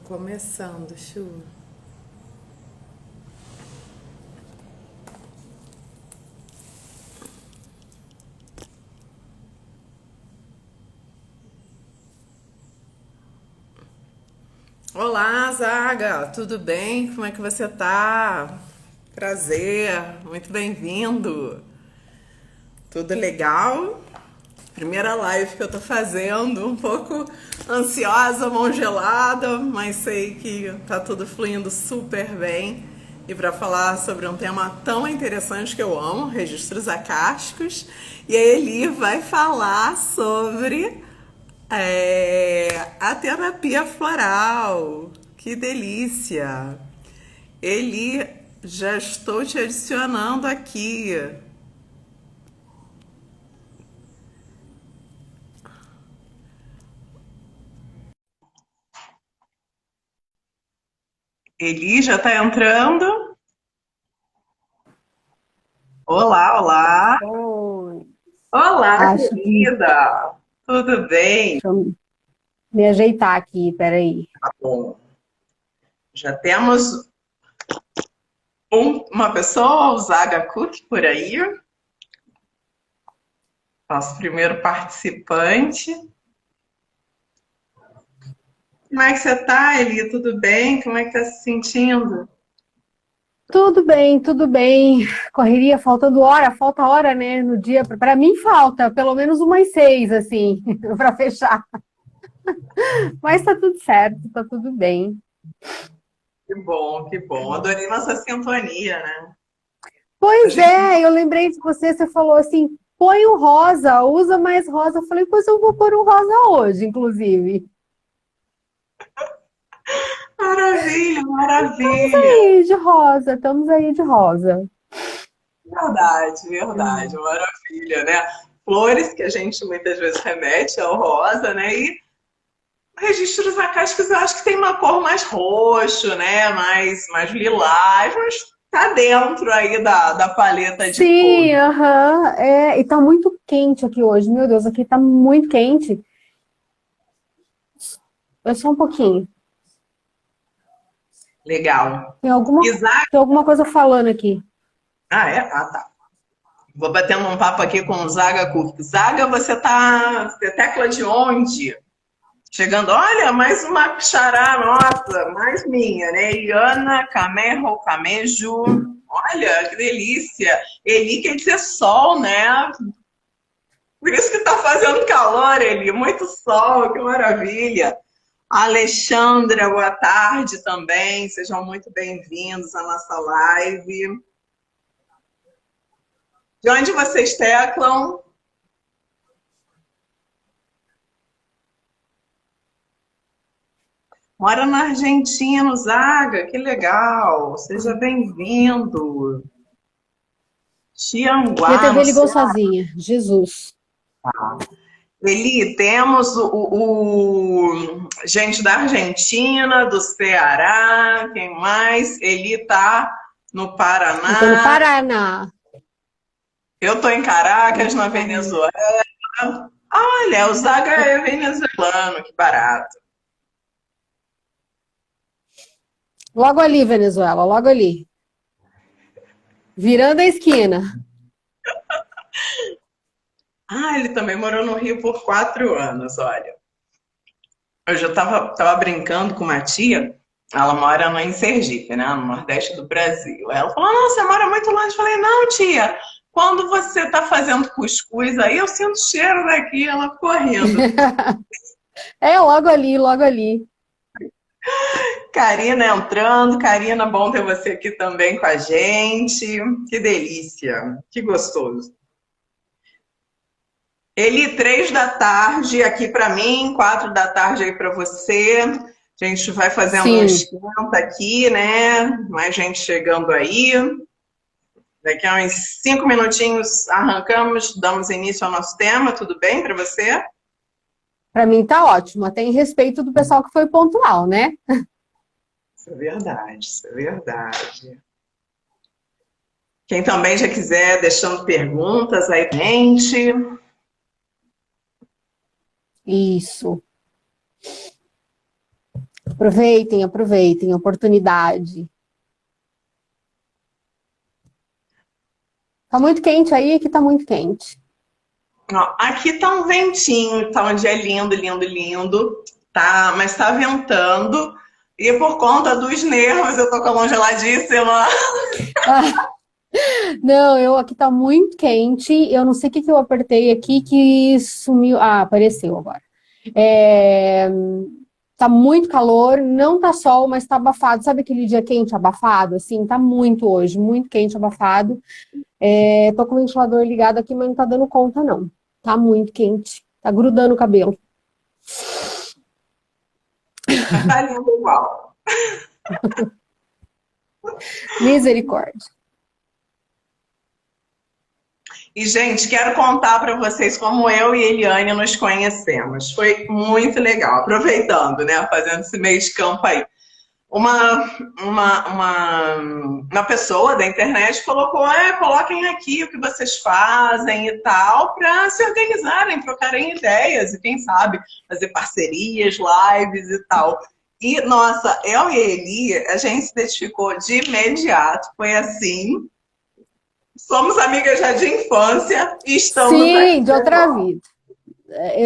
Começando, Chu. Olá, Zaga, tudo bem? Como é que você tá? Prazer, muito bem-vindo. Tudo legal? Primeira live que eu tô fazendo, um pouco ansiosa, mão gelada, mas sei que tá tudo fluindo super bem. E para falar sobre um tema tão interessante que eu amo, registros acásticos, e a Eli vai falar sobre a terapia floral. Que delícia! Eli, já estou te adicionando aqui. Eli já está entrando. Olá, olá. Oi, Olá, acho que. querida. Tudo bem? Deixa eu me ajeitar aqui, peraí. Bom, já temos uma pessoa, o Zaga Cook, por aí, nosso primeiro participante. Como é que você tá, Eli? Tudo bem? Como é que tá se sentindo? Tudo bem, tudo bem. Correria, faltando hora, falta hora, né, no dia. Para mim falta pelo menos umas 6, assim, para fechar. Mas tá tudo certo, tá tudo bem. Que bom, que bom. Adorei nossa sintonia, né? A Pois gente é, eu lembrei de você, você falou assim, põe um rosa, usa mais rosa. Eu falei, pois eu vou pôr um rosa hoje, inclusive. Maravilha, Estamos maravilha. aí de rosa, estamos aí de rosa. Verdade, verdade, maravilha, né? Flores que a gente muitas vezes remete ao rosa, né? E registros acásticos eu acho que tem uma cor mais roxo, né? Mais lilás, mas tá dentro aí da paleta de Sim, cores. aham, e tá muito quente aqui hoje, meu Deus, aqui tá muito quente. É só um pouquinho. Legal. Tem alguma, Isaac, tem alguma coisa falando aqui. ah, é? Ah, tá. Vou batendo um papo aqui com o Zaga Kurk. Zaga, você tecla de onde? Chegando, olha, mais uma xará nossa, mais minha, né? Iana Camerro Camejo. Olha, que delícia. Eli quer dizer sol, né? Por isso que tá fazendo calor, Eli. Muito sol, que maravilha. Alexandra, boa tarde também. Sejam muito bem-vindos à nossa live. De onde vocês teclam? Mora na Argentina, Zaga, que legal. Seja bem-vindo. Minha Tianguá, no TV ligou Ceará. sozinha, Jesus. Eli, temos gente da Argentina, do Ceará, quem mais? Eli tá no Eu tô no Paraná. Paraná. Eu tô em Tô no Caracas, na Paraná. Venezuela. Olha, o Zaga é venezuelano, que barato. Logo ali, Venezuela, logo ali. Virando a esquina. Ah, ele também morou no Rio por 4 anos, olha. Eu já tava brincando com uma tia, ela mora em Sergipe, né, no Nordeste do Brasil. Ela falou, não, você mora muito longe. Eu falei, não, tia, quando você tá fazendo cuscuz aí, eu sinto o cheiro daqui. Ela ficou rindo. É, logo ali, logo ali. Karina entrando. Karina, bom ter você aqui também com a gente. Que delícia, que gostoso. Eli, 3 da tarde aqui para mim, 4 da tarde aí para você. A gente vai fazendo um Sim, esquenta aqui, né? Mais gente chegando aí. Daqui a uns 5 minutinhos arrancamos, damos início ao nosso tema. Tudo bem para você? pra mim tá ótimo. Até em respeito do pessoal que foi pontual, né? Isso é verdade, isso é verdade. Quem também já quiser deixando perguntas aí, gente. Isso. Aproveitem, aproveitem a oportunidade. Tá muito quente aí? Aqui tá muito quente. Ó, aqui tá um ventinho, tá um dia lindo, lindo, lindo, tá? Mas tá ventando e por conta dos nervos eu tô congeladíssima. Não, aqui tá muito quente. Eu não sei o que eu apertei aqui que sumiu. Ah, apareceu agora. É, tá muito calor, não tá sol, mas tá abafado. Sabe aquele dia quente, abafado? Assim, tá muito hoje, muito quente, abafado. Tô com o ventilador ligado aqui, mas não tá dando conta, não. Tá muito quente. Tá grudando o cabelo. Mas tá lindo igual. Misericórdia. E, gente, quero contar para vocês como eu e Eliane nos conhecemos. Foi muito legal, aproveitando, né? Fazendo esse meio de campo aí. Uma pessoa da internet colocou, coloquem aqui o que vocês fazem e tal, para se organizarem, trocarem ideias e quem sabe fazer parcerias, lives e tal. E, nossa, eu e a Eli, a gente se identificou de imediato, foi assim. Somos amigas já de infância e estamos Sim, aqui de outra agora. vida.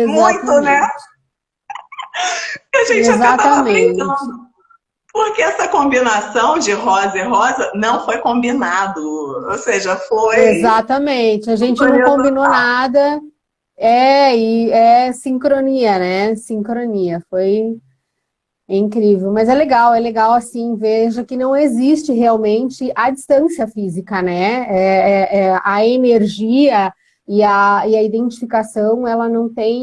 Muito, né? Exatamente. E a gente até estava Exatamente. brincando. Porque essa combinação de rosa e rosa não foi combinado. Ou seja, foi Exatamente. A gente não sincronia combinou total. nada. E é sincronia, né? Sincronia. Foi incrível. Mas é legal assim, veja que não existe realmente a distância física, né? A energia e a identificação, ela não tem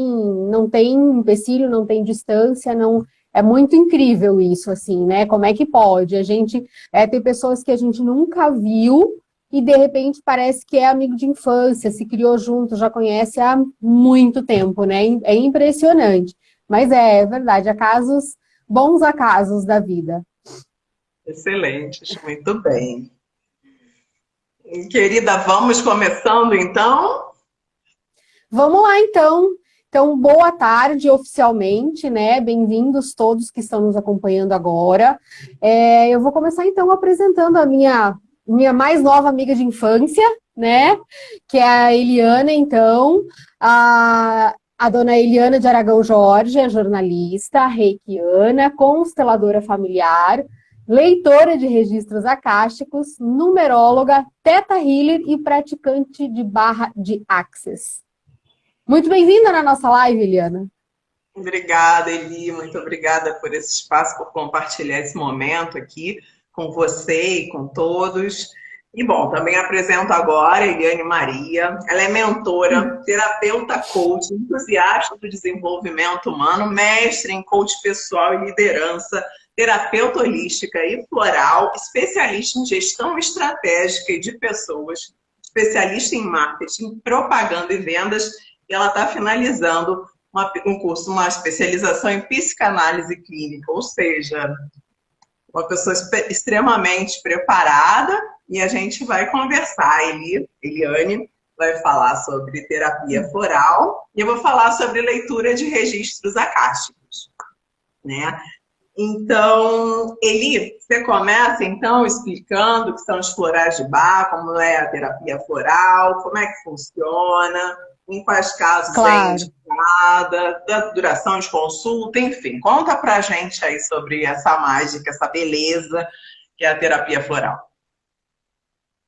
empecilho, não tem distância, não. É muito incrível isso, assim, né? Como é que pode? A gente tem pessoas que a gente nunca viu e de repente parece que é amigo de infância, se criou junto, já conhece há muito tempo, né? É impressionante. Mas é verdade, há casos, bons acasos da vida. Excelente, muito bem. Querida, vamos começando então? Vamos lá, então. Então, boa tarde oficialmente, né? Bem-vindos todos que estão nos acompanhando agora. Eu vou começar, então, apresentando a minha mais nova amiga de infância, né? Que é a Eliana, então. A dona Eliana de Aragão Jorge é jornalista, reikiana, consteladora familiar, leitora de registros acásticos, numeróloga, teta healer e praticante de barra de Axis. Muito bem-vinda na nossa live, Eliana. Obrigada, Eli, muito obrigada por esse espaço, por compartilhar esse momento aqui com você e com todos. E, bom, também apresento agora a Eliane Maria. Ela é mentora, terapeuta coach, entusiasta do desenvolvimento humano, mestre em coach pessoal e liderança, terapeuta holística e floral, especialista em gestão estratégica e de pessoas, especialista em marketing, propaganda e vendas. E ela está finalizando um curso, uma especialização em psicanálise clínica, ou seja, uma pessoa extremamente preparada, e a gente vai conversar. Eliane vai falar sobre terapia floral e eu vou falar sobre leitura de registros acásticos, né? Então, Eli, você começa então explicando o que são os florais de Bach, como é a terapia floral, como é que funciona, em quais casos é Claro. indicada, da duração de consulta, enfim. Conta pra gente aí sobre essa mágica, essa beleza que é a terapia floral.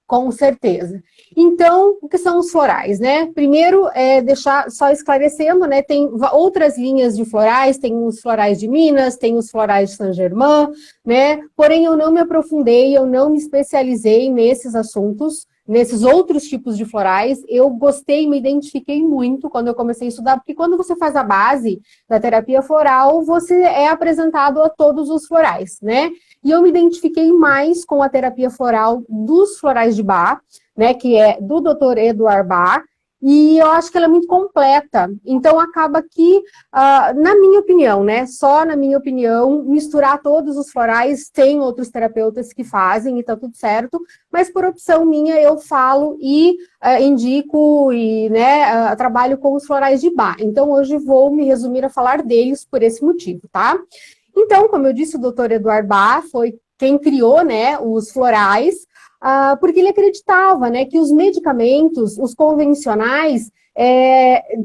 Com certeza. Então, o que são os florais, né? Primeiro, deixar só esclarecendo, né? Tem outras linhas de florais, tem os florais de Minas, tem os florais de Saint-Germain, né? Porém, eu não me aprofundei, eu não me especializei nesses assuntos, nesses outros tipos de florais. Eu gostei, me identifiquei muito quando eu comecei a estudar, porque quando você faz a base da terapia floral, você é apresentado a todos os florais, né? E eu me identifiquei mais com a terapia floral dos florais de Bach, né, que é do Dr. Eduard Bach, e eu acho que ela é muito completa. Então, acaba que, na minha opinião, né, só na minha opinião, misturar todos os florais, tem outros terapeutas que fazem e tá tudo certo, mas por opção minha, eu falo e indico e, né, trabalho com os florais de Bach. Então, hoje vou me resumir a falar deles por esse motivo, tá? Então, como eu disse, o doutor Eduardo Bach foi quem criou, né, os florais, porque ele acreditava, né, que os medicamentos, os convencionais,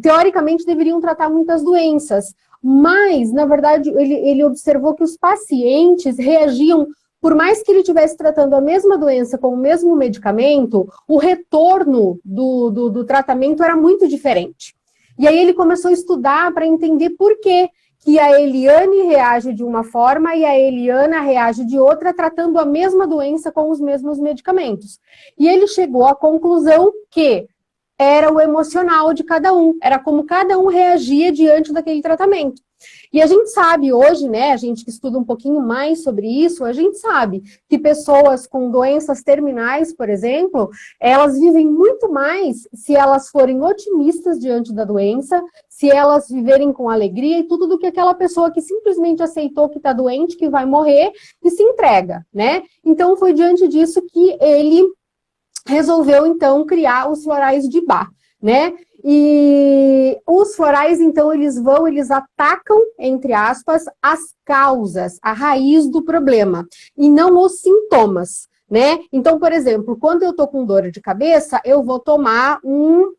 teoricamente deveriam tratar muitas doenças, mas, na verdade, ele observou que os pacientes reagiam, por mais que ele estivesse tratando a mesma doença com o mesmo medicamento, o retorno do tratamento era muito diferente. E aí ele começou a estudar para entender por quê que a Eliane reage de uma forma e a Eliana reage de outra, tratando a mesma doença com os mesmos medicamentos. E ele chegou à conclusão que era o emocional de cada um, era como cada um reagia diante daquele tratamento. E a gente sabe hoje, né, a gente que estuda um pouquinho mais sobre isso, a gente sabe que pessoas com doenças terminais, por exemplo, elas vivem muito mais se elas forem otimistas diante da doença, se elas viverem com alegria e tudo, do que aquela pessoa que simplesmente aceitou que está doente, que vai morrer e se entrega, né? Então foi diante disso que ele resolveu, então, criar os florais de Bach, né? E os florais, então, eles atacam, entre aspas, as causas, a raiz do problema, e não os sintomas, né? Então, por exemplo, quando eu tô com dor de cabeça, eu vou tomar um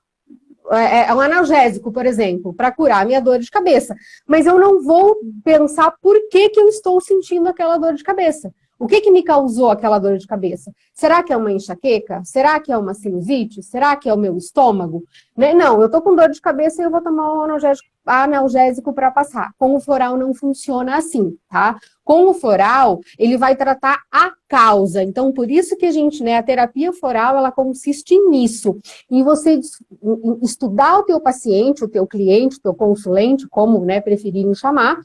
analgésico, por exemplo, para curar a minha dor de cabeça, mas eu não vou pensar por que eu estou sentindo aquela dor de cabeça. O que me causou aquela dor de cabeça? Será que é uma enxaqueca? Será que é uma sinusite? Será que é o meu estômago? Né? Não, eu tô com dor de cabeça e eu vou tomar um analgésico para passar. Com o floral não funciona assim, tá? Com o floral, ele vai tratar a causa. Então, por isso que a gente, né, a terapia floral, ela consiste nisso. Em você estudar o teu paciente, o teu cliente, o teu consulente, como, né, preferirem chamar,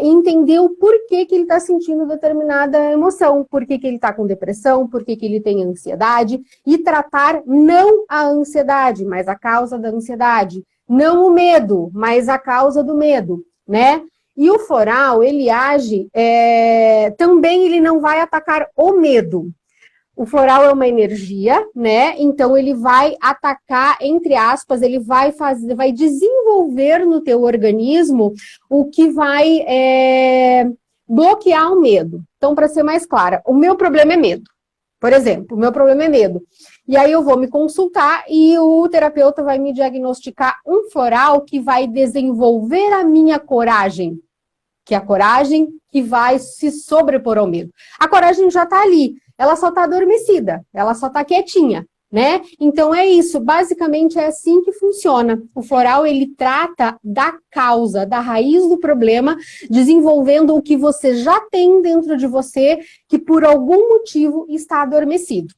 entender o porquê que ele está sentindo determinada emoção, por que ele está com depressão, por que ele tem ansiedade, e tratar não a ansiedade, mas a causa da ansiedade, não o medo, mas a causa do medo, né? E o floral, ele age, também ele não vai atacar o medo. O floral é uma energia, né? Então ele vai atacar, entre aspas, ele vai desenvolver no teu organismo o que vai bloquear o medo. Então, para ser mais clara, o meu problema é medo. Por exemplo, o meu problema é medo. E aí eu vou me consultar e o terapeuta vai me diagnosticar um floral que vai desenvolver a minha coragem, que é a coragem que vai se sobrepor ao medo. A coragem já está ali. Ela só está adormecida, ela só está quietinha, né? Então é isso, basicamente é assim que funciona. O floral, ele trata da causa, da raiz do problema, desenvolvendo o que você já tem dentro de você, que por algum motivo está adormecido.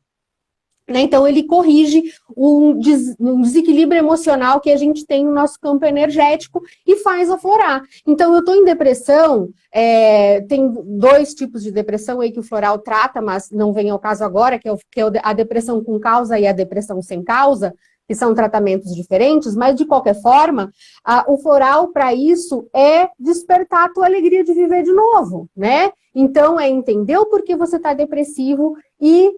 Então, ele corrige um desequilíbrio emocional que a gente tem no nosso campo energético e faz aflorar. Então, eu estou em depressão, tem dois tipos de depressão aí que o floral trata, mas não vem ao caso agora, que é a depressão com causa e a depressão sem causa, que são tratamentos diferentes, mas de qualquer forma, o floral para isso é despertar a tua alegria de viver de novo, né? Então, é entender o porquê você está depressivo e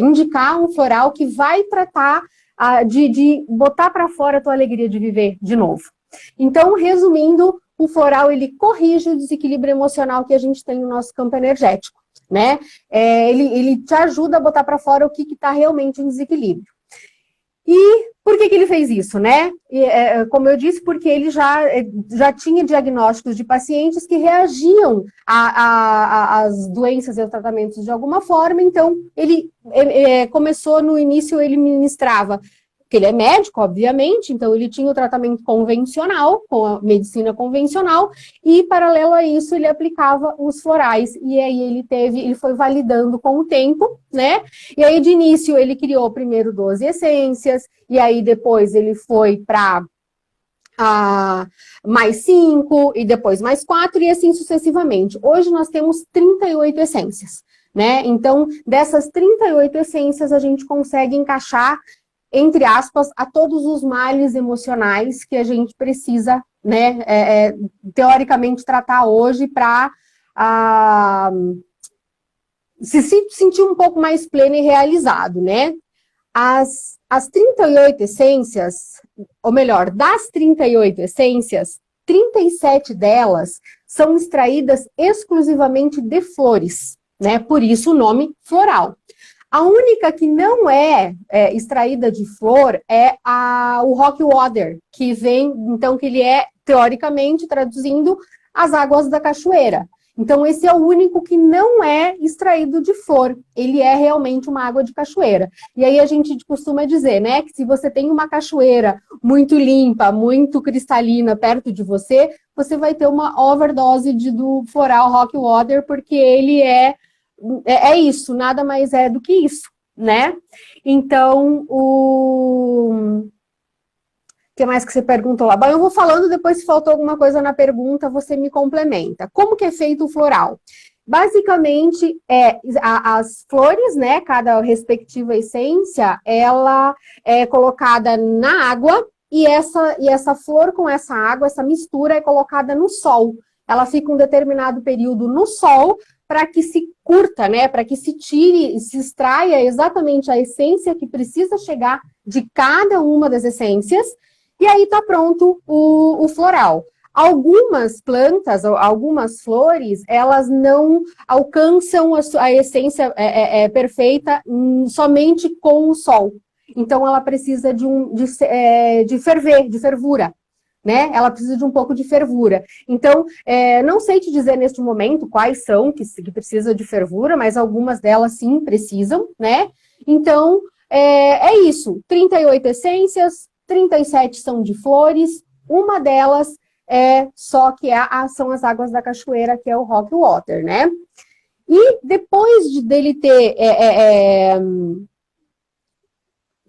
indicar um floral que vai tratar de botar para fora a tua alegria de viver de novo. Então, resumindo, o floral, ele corrige o desequilíbrio emocional que a gente tem no nosso campo energético, né? Ele te ajuda a botar para fora o que está realmente em desequilíbrio. E por que ele fez isso, né? Como eu disse, porque ele já tinha diagnósticos de pacientes que reagiam às doenças e aos tratamentos de alguma forma, então ele começou no início, ele ministrava, porque ele é médico, obviamente, então ele tinha o tratamento convencional, com a medicina convencional, e paralelo a isso ele aplicava os florais, e aí ele foi validando com o tempo, né? E aí de início ele criou primeiro 12 essências, e aí depois ele foi para mais 5, e depois mais 4, e assim sucessivamente. Hoje nós temos 38 essências, né? Então, dessas 38 essências, a gente consegue encaixar, entre aspas, a todos os males emocionais que a gente precisa, né, teoricamente, tratar hoje para se sentir um pouco mais pleno e realizado, né? As 38 essências, ou melhor, das 38 essências, 37 delas são extraídas exclusivamente de flores, né? Por isso o nome floral. A única que não é extraída de flor é o rock water, que vem, então, que ele é, teoricamente, traduzindo, as águas da cachoeira. Então, esse é o único que não é extraído de flor. Ele é realmente uma água de cachoeira. E aí a gente costuma dizer, né, que se você tem uma cachoeira muito limpa, muito cristalina perto de você, você vai ter uma overdose do floral rock water, porque ele é isso, nada mais é do que isso, né? Então, o que mais que você perguntou lá? Bom, eu vou falando, depois se faltou alguma coisa na pergunta, você me complementa. Como que é feito o floral? Basicamente, as flores, né, cada respectiva essência, ela é colocada na água e essa flor com essa água, essa mistura é colocada no sol. Ela fica um determinado período no sol para que se curta, né, para que se tire, se extraia exatamente a essência que precisa chegar de cada uma das essências, e aí está pronto o floral. Algumas plantas, algumas flores, elas não alcançam a essência perfeita somente com o sol. Então, ela precisa de ferver, de fervura, né? Ela precisa de um pouco de fervura. Então, não sei te dizer neste momento quais são que precisa de fervura, mas algumas delas sim precisam, né? Então, é isso. 38 essências, 37 são de flores, uma delas só que são as águas da cachoeira, que é o rock water, né? E depois dele ter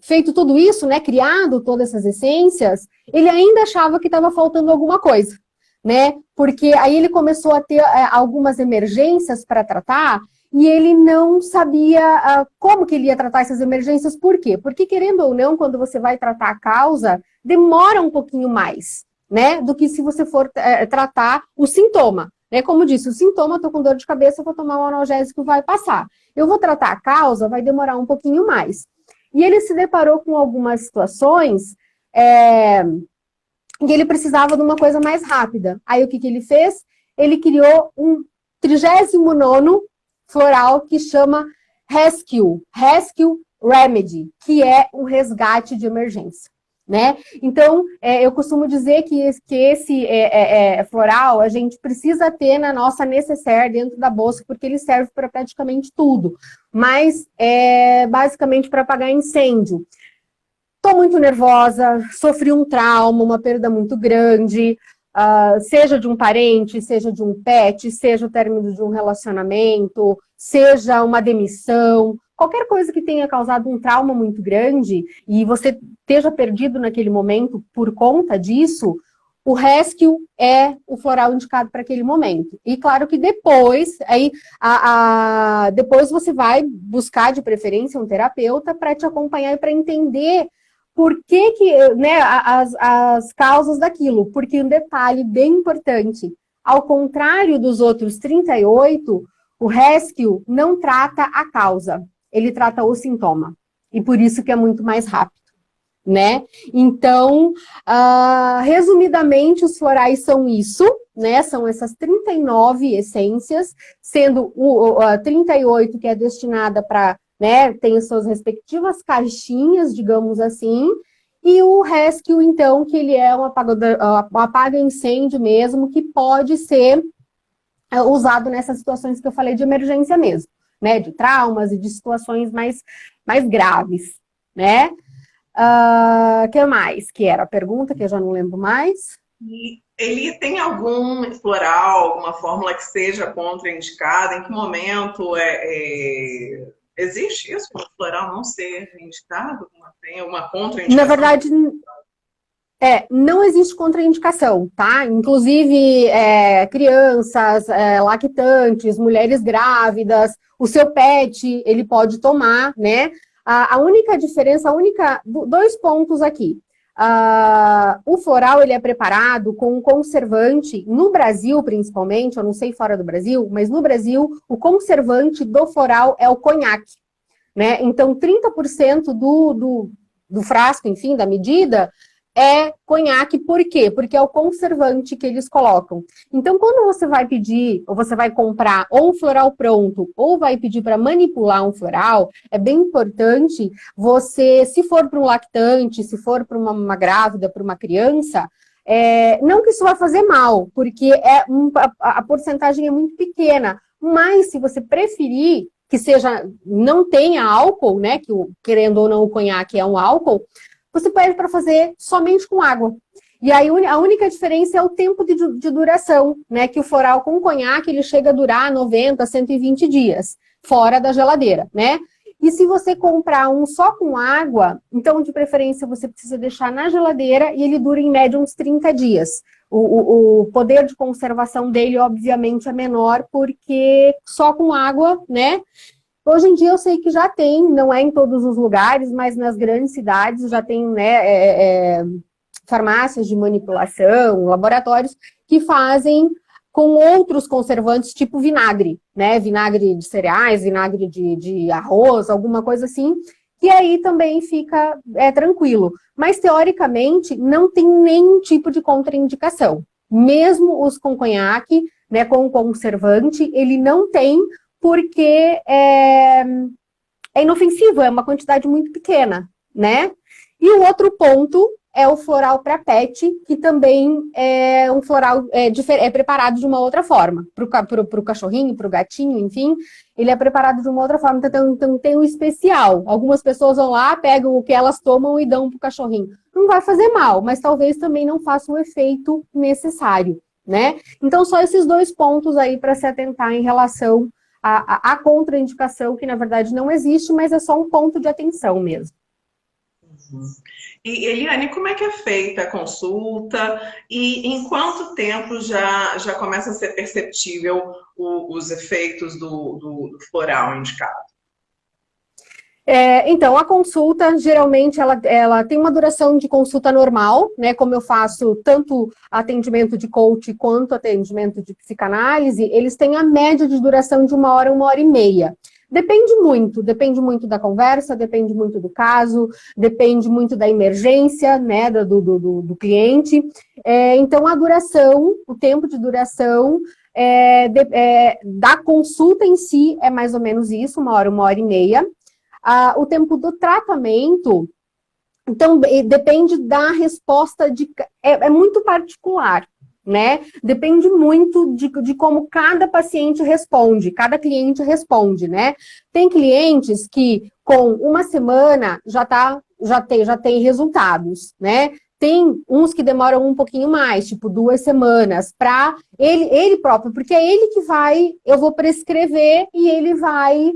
feito tudo isso, né, criado todas essas essências, ele ainda achava que estava faltando alguma coisa, né? Porque aí ele começou a ter algumas emergências para tratar e ele não sabia como que ele ia tratar essas emergências. Por quê? Porque, querendo ou não, quando você vai tratar a causa, demora um pouquinho mais, né, do que se você for tratar o sintoma. Né? Como disse, o sintoma, estou com dor de cabeça, vou tomar um analgésico e vai passar. Eu vou tratar a causa, vai demorar um pouquinho mais. E ele se deparou com algumas situações em que ele precisava de uma coisa mais rápida. Aí o que ele fez? Ele criou um 39º floral que chama Rescue Remedy, que é um resgate de emergência. Né? Então, eu costumo dizer que esse floral a gente precisa ter na nossa necessaire dentro da bolsa, porque ele serve para praticamente tudo, mas basicamente para apagar incêndio. Estou muito nervosa, sofri um trauma, uma perda muito grande, seja de um parente, seja de um pet, seja o término de um relacionamento, seja uma demissão, qualquer coisa que tenha causado um trauma muito grande e você esteja perdido naquele momento por conta disso, o Rescue é o floral indicado para aquele momento. E claro que depois, depois você vai buscar de preferência um terapeuta para te acompanhar e para entender por que, né, as causas daquilo. Porque um detalhe bem importante, ao contrário dos outros 38, o Rescue não trata a causa. Ele trata o sintoma. E por isso que é muito mais rápido, né? Então, resumidamente, os florais são isso, né? São essas 39 essências, sendo o 38 que é destinada para, né, tem as suas respectivas caixinhas, digamos assim, e o Rescue, então, que ele é um apaga-incêndio mesmo, que pode ser usado nessas situações que eu falei de emergência mesmo. Né, de traumas e de situações mais graves, né? Que mais? Que era a pergunta, que eu já não lembro mais. E ele tem algum floral, alguma fórmula que seja contraindicada? Em que momento existe isso? O floral não ser indicado? Tem alguma contraindicação? Na verdade, não existe contraindicação, tá? Inclusive, crianças, lactantes, mulheres grávidas, o seu pet, ele pode tomar, né? A única diferença, dois pontos aqui. O floral, ele é preparado com um conservante, no Brasil, principalmente, eu não sei fora do Brasil, mas no Brasil, o conservante do floral é o conhaque, né? Então, 30% do frasco, enfim, da medida, é conhaque. Por quê? Porque é o conservante que eles colocam. Então, quando você vai pedir, ou você vai comprar ou um floral pronto, ou vai pedir para manipular um floral, é bem importante você, se for para um lactante, se for para uma grávida, para uma criança, não que isso vai fazer mal, porque a porcentagem é muito pequena, mas se você preferir que não tenha álcool, né, que querendo ou não o conhaque é um álcool, você pede para fazer somente com água. E aí a única diferença é o tempo de duração, né, que o floral com conhaque ele chega a durar 90, 120 dias, fora da geladeira, né? E se você comprar um só com água, então, de preferência, você precisa deixar na geladeira e ele dura, em média, uns 30 dias. O poder de conservação dele, obviamente, é menor, porque só com água, né? Hoje em dia eu sei que já tem, não é em todos os lugares, mas nas grandes cidades já tem, né, farmácias de manipulação, laboratórios que fazem com outros conservantes, tipo vinagre, né? Vinagre de cereais, vinagre de arroz, alguma coisa assim, que aí também fica tranquilo. Mas, teoricamente, não tem nenhum tipo de contraindicação. Mesmo os com conhaque, né, com conservante, ele não tem, porque é inofensivo, é uma quantidade muito pequena, né? E o outro ponto é o floral para pet, que também é um floral preparado de uma outra forma. Para o cachorrinho, para o gatinho, enfim, ele é preparado de uma outra forma. Então tem um especial. Algumas pessoas vão lá, pegam o que elas tomam e dão para o cachorrinho. Não vai fazer mal, mas talvez também não faça o efeito necessário, né? Então, só esses dois pontos aí para se atentar em relação à contraindicação, que na verdade não existe, mas é só um ponto de atenção mesmo. E, Eliane, como é que é feita a consulta e em quanto tempo já começa a ser perceptível os efeitos do floral indicado? Então, a consulta, geralmente, ela tem uma duração de consulta normal, né? Como eu faço tanto atendimento de coach quanto atendimento de psicanálise, eles têm a média de duração de 1 e meia. Depende muito da conversa, depende muito do caso, depende muito da emergência, né, do cliente. Então, a duração, o tempo de duração da consulta em si é mais ou menos isso, 1 e meia. O tempo do tratamento, então, depende da resposta, é muito particular, né? Depende muito de como cada paciente responde, cada cliente responde, né? Tem clientes que com uma semana já tem resultados, né? Tem uns que demoram um pouquinho mais, tipo 2 semanas, para ele próprio, porque é ele que eu vou prescrever e ele vai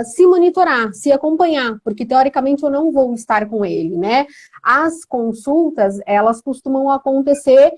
se monitorar, se acompanhar, porque teoricamente eu não vou estar com ele, né? As consultas, elas costumam acontecer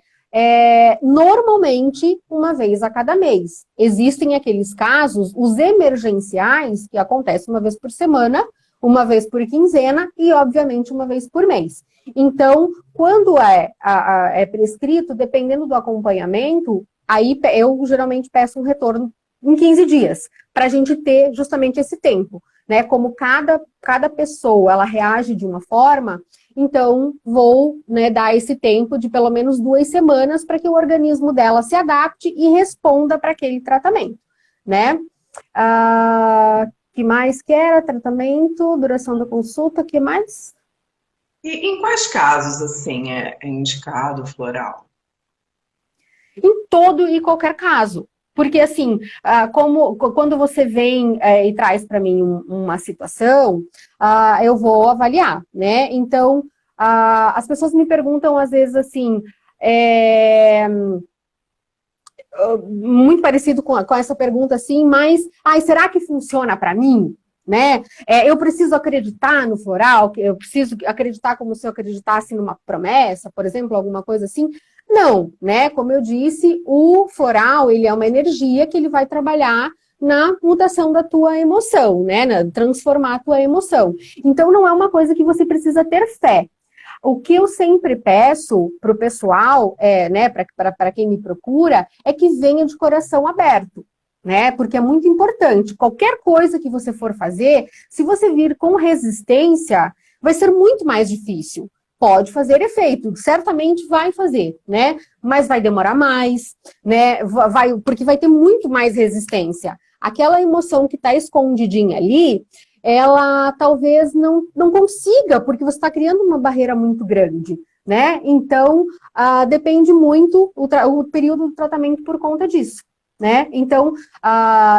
normalmente uma vez a cada mês. Existem aqueles casos, os emergenciais, que acontecem uma vez por semana, uma vez por quinzena e, obviamente, uma vez por mês. Então, quando é prescrito, dependendo do acompanhamento, aí eu geralmente peço um retorno em 15 dias, para a gente ter justamente esse tempo, né? Como cada pessoa, ela reage de uma forma, então vou, né, dar esse tempo de pelo menos 2 semanas para que o organismo dela se adapte e responda para aquele tratamento, né? Que mais que era? Tratamento, duração da consulta, que mais? E em quais casos, assim, é indicado o floral? Em todo e qualquer caso. Porque, assim, quando você vem e traz para mim uma situação, eu vou avaliar, né? Então, as pessoas me perguntam, às vezes, assim, muito parecido com essa pergunta, assim, mas, será que funciona para mim? Né? Eu preciso acreditar no floral, eu preciso acreditar como se eu acreditasse numa promessa, por exemplo, alguma coisa assim. Não, né? Como eu disse, o floral, ele é uma energia que ele vai trabalhar na mutação da tua emoção, né? Transformar a tua emoção. Então, não é uma coisa que você precisa ter fé. O que eu sempre peço para o pessoal, né, para quem me procura, é que venha de coração aberto, né? Porque é muito importante. Qualquer coisa que você for fazer, se você vir com resistência, vai ser muito mais difícil. pode fazer efeito, certamente vai fazer, né? Mas vai demorar mais, né? Porque vai ter muito mais resistência. Aquela emoção que está escondidinha ali, ela talvez não consiga, porque você está criando uma barreira muito grande, né? Então, depende muito o período do tratamento por conta disso, né? Então,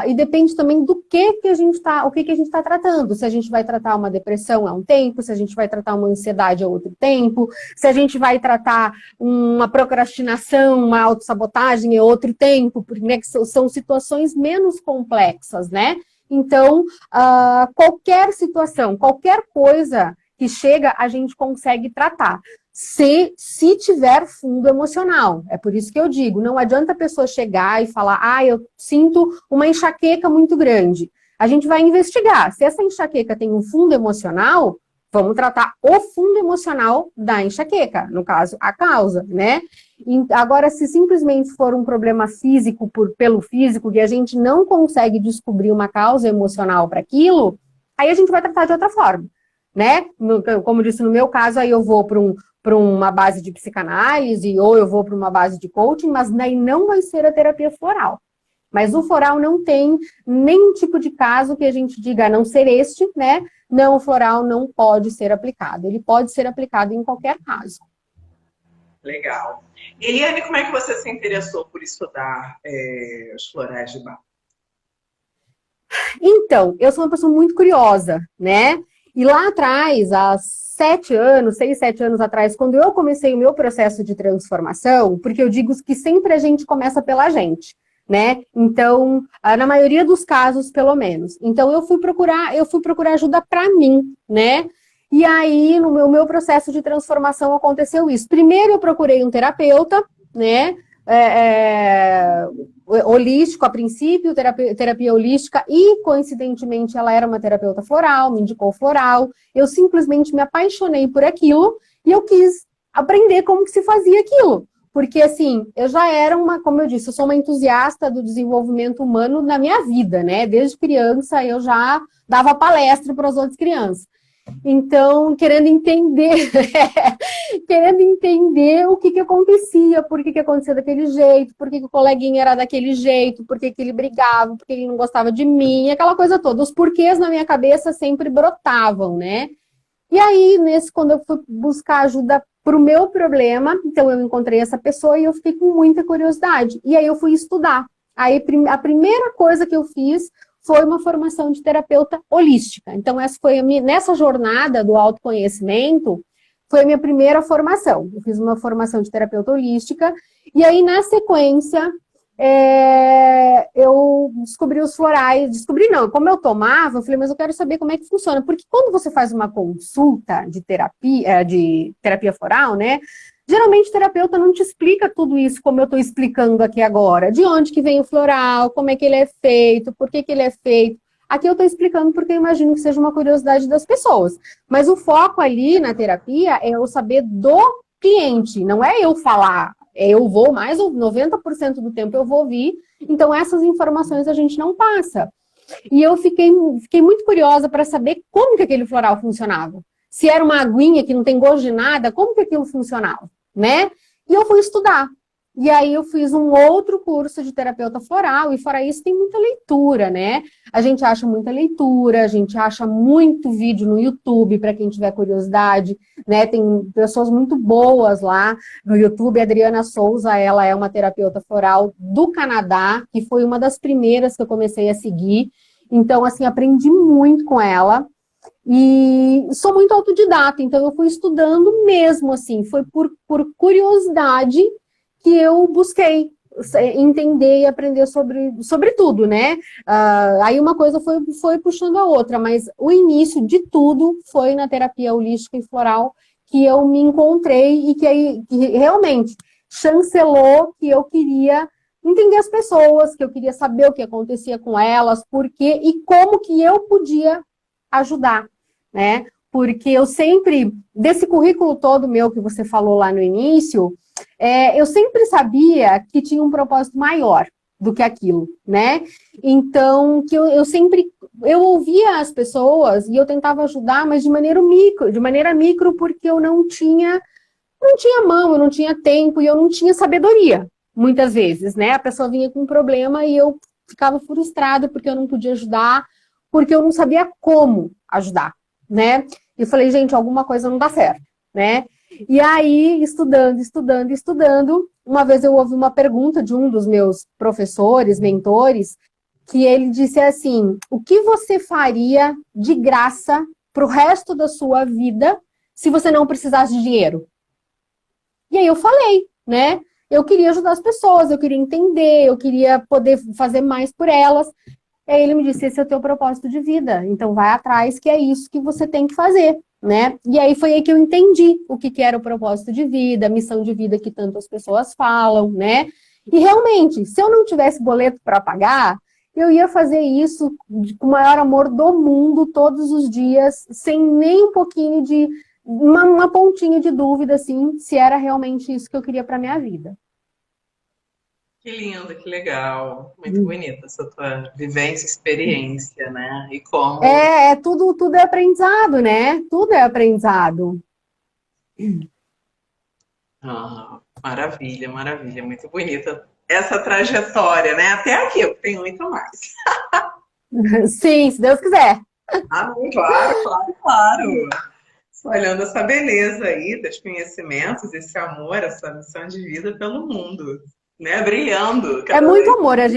e depende também do que a gente está tratando. Se a gente vai tratar uma depressão é um tempo, se a gente vai tratar uma ansiedade é outro tempo, se a gente vai tratar uma procrastinação, uma autossabotagem é outro tempo, porque, né, são situações menos complexas, né? Então, qualquer situação, qualquer coisa que chega, a gente consegue tratar. Se tiver fundo emocional. É por isso que eu digo, não adianta a pessoa chegar e falar, eu sinto uma enxaqueca muito grande. A gente vai investigar. Se essa enxaqueca tem um fundo emocional, vamos tratar o fundo emocional da enxaqueca, no caso, a causa, né? Agora, se simplesmente for um problema físico pelo físico e a gente não consegue descobrir uma causa emocional para aquilo, aí a gente vai tratar de outra forma, né? Como disse, no meu caso, aí eu vou para uma base de psicanálise ou eu vou para uma base de coaching, mas daí não vai ser a terapia floral. Mas o floral não tem nenhum tipo de caso que a gente diga, a não ser este, né? Não, o floral não pode ser aplicado. Ele pode ser aplicado em qualquer caso. Legal. E Eliane, como é que você se interessou por estudar os florais de Bach? Então, eu sou uma pessoa muito curiosa, né? E lá atrás, há 6, 7 anos atrás, quando eu comecei o meu processo de transformação, porque eu digo que sempre a gente começa pela gente, né? Então, na maioria dos casos, pelo menos. Então, eu fui procurar ajuda para mim, né? E aí, no meu processo de transformação, aconteceu isso. Primeiro, eu procurei um terapeuta, né? Holístico a princípio, terapia holística, e coincidentemente ela era uma terapeuta floral, me indicou floral. Eu simplesmente me apaixonei por aquilo e eu quis aprender como que se fazia aquilo. Porque, assim, eu já era como eu disse, eu sou uma entusiasta do desenvolvimento humano na minha vida, né? Desde criança eu já dava palestra para as outras crianças. Então, querendo entender o que acontecia, por que acontecia daquele jeito, por que o coleguinha era daquele jeito, por que ele brigava, por que ele não gostava de mim, aquela coisa toda. Os porquês na minha cabeça sempre brotavam, né? E aí, quando eu fui buscar ajuda para o meu problema, então eu encontrei essa pessoa e eu fiquei com muita curiosidade. E aí eu fui estudar. Aí a primeira coisa que eu fiz foi uma formação de terapeuta holística. Então, essa foi nessa jornada do autoconhecimento, foi a minha primeira formação. Eu fiz uma formação de terapeuta holística, e aí, na sequência, eu descobri os florais. Descobri não, como eu tomava, eu falei, mas eu quero saber como é que funciona. Porque quando você faz uma consulta de terapia floral, né? Geralmente o terapeuta não te explica tudo isso como eu estou explicando aqui agora. De onde que vem o floral, como é que ele é feito, por que ele é feito. Aqui eu estou explicando porque eu imagino que seja uma curiosidade das pessoas. Mas o foco ali na terapia é eu saber do cliente, não é eu falar. Eu vou, mais de 90% do tempo eu vou ouvir, então essas informações a gente não passa. E eu fiquei muito curiosa para saber como que aquele floral funcionava. Se era uma aguinha que não tem gosto de nada, como que aquilo funcionava, né? E eu fui estudar. E aí eu fiz um outro curso de terapeuta floral, e fora isso tem muita leitura, né? A gente acha muita leitura, a gente acha muito vídeo no YouTube, para quem tiver curiosidade, né? Tem pessoas muito boas lá no YouTube. A Adriana Souza, ela é uma terapeuta floral do Canadá, que foi uma das primeiras que eu comecei a seguir. Então, assim, aprendi muito com ela. E sou muito autodidata, então eu fui estudando mesmo, assim, foi por curiosidade que eu busquei entender e aprender sobre tudo, né? Aí uma coisa foi puxando a outra, mas o início de tudo foi na terapia holística e floral que eu me encontrei e que realmente chancelou que eu queria entender as pessoas, que eu queria saber o que acontecia com elas, por quê e como que eu podia ajudar, né? Porque eu sempre, desse currículo todo meu que você falou lá no início, eu sempre sabia que tinha um propósito maior do que aquilo, né? Então, que eu sempre eu ouvia as pessoas e eu tentava ajudar, mas de maneira micro, porque eu não tinha mão, eu não tinha tempo e eu não tinha sabedoria, muitas vezes, né? A pessoa vinha com um problema e eu ficava frustrada porque eu não podia ajudar, porque eu não sabia como ajudar, né? E eu falei, gente, alguma coisa não dá certo, né? E aí, estudando, uma vez eu ouvi uma pergunta de um dos meus professores, mentores, que ele disse assim, o que você faria de graça para o resto da sua vida se você não precisasse de dinheiro? E aí eu falei, né? Eu queria ajudar as pessoas, eu queria entender, eu queria poder fazer mais por elas. E aí ele me disse, esse é o teu propósito de vida, então vai atrás que é isso que você tem que fazer, né? E aí foi aí que eu entendi o que era o propósito de vida, a missão de vida que tantas pessoas falam, né? E realmente, se eu não tivesse boleto para pagar, eu ia fazer isso com o maior amor do mundo, todos os dias, sem nem um pouquinho de uma pontinha de dúvida, assim, se era realmente isso que eu queria para minha vida. Que lindo, que legal. Muito bonita essa tua vivência, experiência, né? E como. Tudo é aprendizado, né? Tudo é aprendizado. Ah, maravilha, maravilha. Muito bonita essa trajetória, né? Até aqui, eu tenho muito mais. Sim, se Deus quiser. Ah, claro, claro, claro. Só olhando essa beleza aí, dos conhecimentos, esse amor, essa missão de vida pelo mundo, né? Brilhando É cada muito vez. amor, a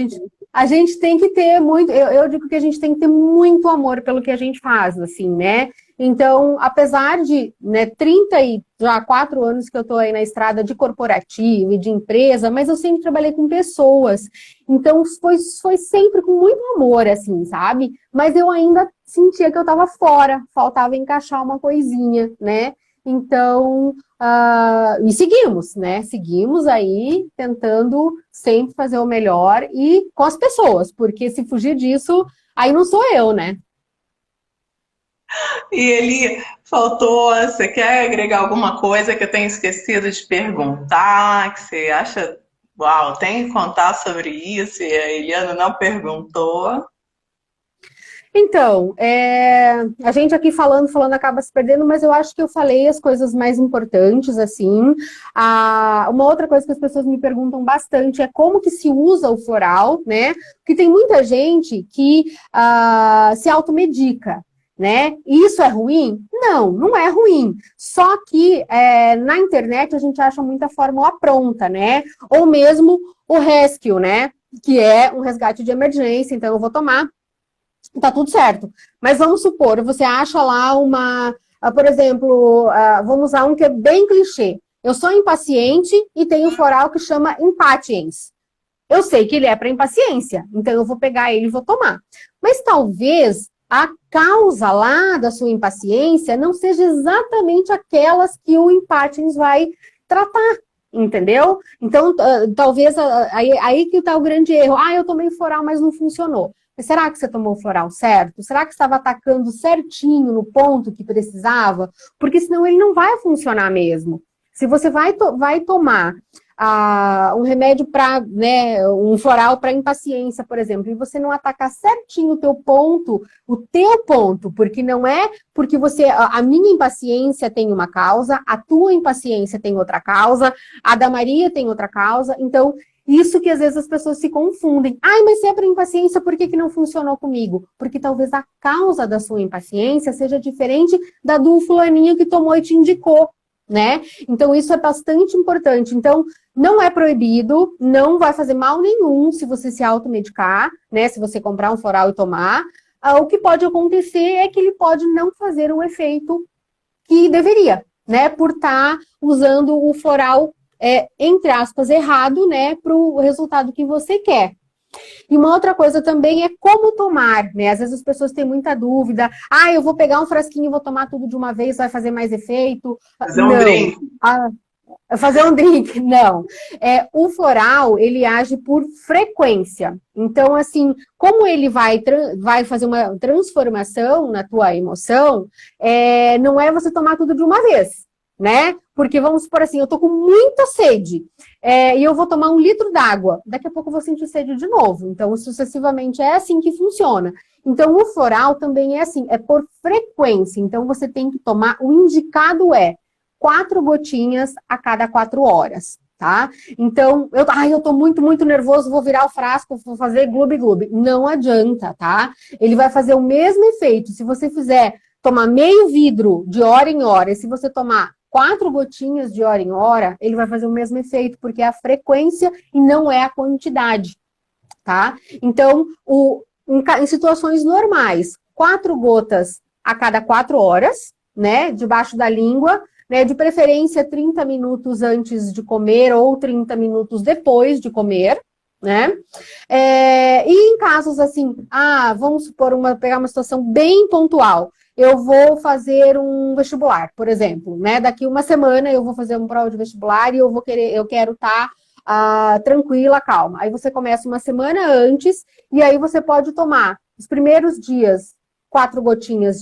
gente tem que ter muito, eu digo que a gente tem que ter muito amor pelo que a gente faz, assim, né? Então, apesar de, né, 34 anos que eu tô aí na estrada de corporativo e de empresa, mas eu sempre trabalhei com pessoas. Então, foi sempre com muito amor, assim, sabe? Mas eu ainda sentia que eu tava fora, faltava encaixar uma coisinha, né? Então, e seguimos, né? Seguimos aí tentando sempre fazer o melhor e com as pessoas, porque se fugir disso, aí não sou eu, né? E ele faltou, você quer agregar alguma coisa que eu tenho esquecido de perguntar, que você acha, uau, tem que contar sobre isso e a Eliana não perguntou? Então, a gente aqui falando acaba se perdendo, mas eu acho que eu falei as coisas mais importantes, assim. Uma outra coisa que as pessoas me perguntam bastante é como que se usa o floral, né? Porque tem muita gente que se automedica, né? E isso é ruim? Não, não é ruim. Só que na internet a gente acha muita fórmula pronta, né? Ou mesmo o rescue, né? Que é um resgate de emergência, então eu vou tomar. Tá tudo certo. Mas vamos supor, você acha lá por exemplo, vamos usar um que é bem clichê. Eu sou impaciente e tenho um floral que chama Impatiens. Eu sei que ele é para impaciência, então eu vou pegar ele e vou tomar. Mas talvez a causa lá da sua impaciência não seja exatamente aquelas que o Impatiens vai tratar. Entendeu? Então, talvez aí que está o grande erro. Eu tomei floral, mas não funcionou. Mas será que você tomou o floral certo? Será que estava atacando certinho no ponto que precisava? Porque senão ele não vai funcionar mesmo. Se você vai tomar um remédio para, né, um floral para impaciência, por exemplo, e você não atacar certinho o teu ponto, porque não é porque a minha impaciência tem uma causa, a tua impaciência tem outra causa, a da Maria tem outra causa, então isso que às vezes as pessoas se confundem. Mas se é para impaciência, por que não funcionou comigo? Porque talvez a causa da sua impaciência seja diferente da do fulaninho que tomou e te indicou, né? Então isso é bastante importante. Então não é proibido, não vai fazer mal nenhum se você se automedicar, né? Se você comprar um floral e tomar. O que pode acontecer é que ele pode não fazer o efeito que deveria, né? Por estar usando o floral entre aspas, errado, né, para o resultado que você quer. E uma outra coisa também é como tomar, né? Às vezes as pessoas têm muita dúvida. Eu vou pegar um frasquinho e vou tomar tudo de uma vez, vai fazer mais efeito. Fazer um drink. Fazer um drink, não. O floral, ele age por frequência. Então, assim, como ele vai fazer uma transformação na tua emoção, não é você tomar tudo de uma vez, né? Porque vamos supor assim, eu tô com muita sede e eu vou tomar 1 litro d'água. Daqui a pouco eu vou sentir sede de novo. Então, sucessivamente, é assim que funciona. Então, o floral também é assim, é por frequência. Então, você tem que tomar, o indicado é 4 gotinhas a cada 4 horas, tá? Então, eu tô muito nervoso, vou virar o frasco, vou fazer gloob-gloob. Não adianta, tá? Ele vai fazer o mesmo efeito. Se você fizer tomar meio vidro de hora em hora, e se você tomar 4 gotinhas de hora em hora, ele vai fazer o mesmo efeito, porque é a frequência e não é a quantidade, tá? Então, em situações normais, 4 gotas a cada 4 horas, né? Debaixo da língua, né, de preferência 30 minutos antes de comer ou 30 minutos depois de comer, né? E em casos assim, vamos supor, pegar uma situação bem pontual. Eu vou fazer um vestibular, por exemplo, né? Daqui uma semana eu vou fazer uma prova de vestibular e eu quero estar tranquila, calma. Aí você começa uma semana antes e aí você pode tomar os primeiros dias 4 gotinhas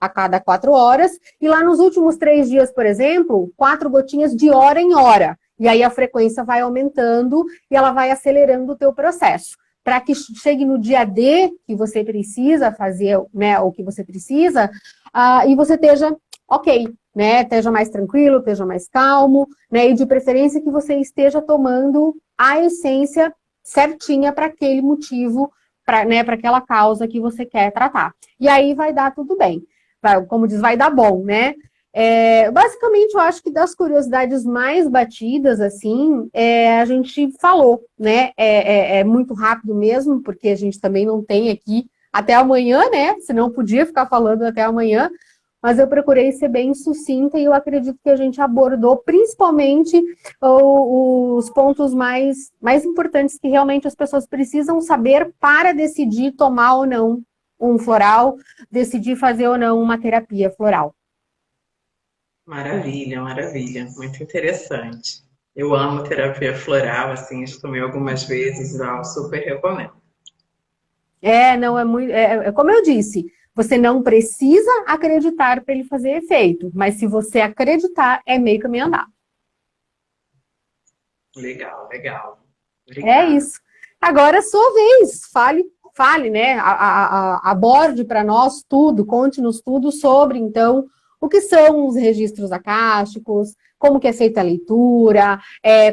a cada 4 horas, e lá nos últimos 3 dias, por exemplo, 4 gotinhas de hora em hora. E aí a frequência vai aumentando e ela vai acelerando o teu processo. Para que chegue no dia D, que você precisa fazer, né, o que você precisa, e você esteja ok, né, esteja mais tranquilo, esteja mais calmo, né, e de preferência que você esteja tomando a essência certinha para aquele motivo, para aquela causa que você quer tratar. E aí vai dar tudo bem. Como diz, vai dar bom, né? Basicamente, eu acho que das curiosidades mais batidas, assim, a gente falou, né? É muito rápido mesmo, porque a gente também não tem aqui até amanhã, né? Senão podia ficar falando até amanhã, mas eu procurei ser bem sucinta e eu acredito que a gente abordou principalmente os pontos mais importantes que realmente as pessoas precisam saber para decidir tomar ou não um floral, decidir fazer ou não uma terapia floral. Maravilha, maravilha. Muito interessante. Eu amo terapia floral, assim, já tomei algumas vezes, eu super recomendo. Não é muito. Como eu disse, você não precisa acreditar para ele fazer efeito, mas se você acreditar, é meio caminho andado. Legal, legal. É isso. Agora, sua vez, fale, né? Aborde para nós tudo, conte-nos tudo sobre, então, o que são os registros acásticos, como que é feita a leitura,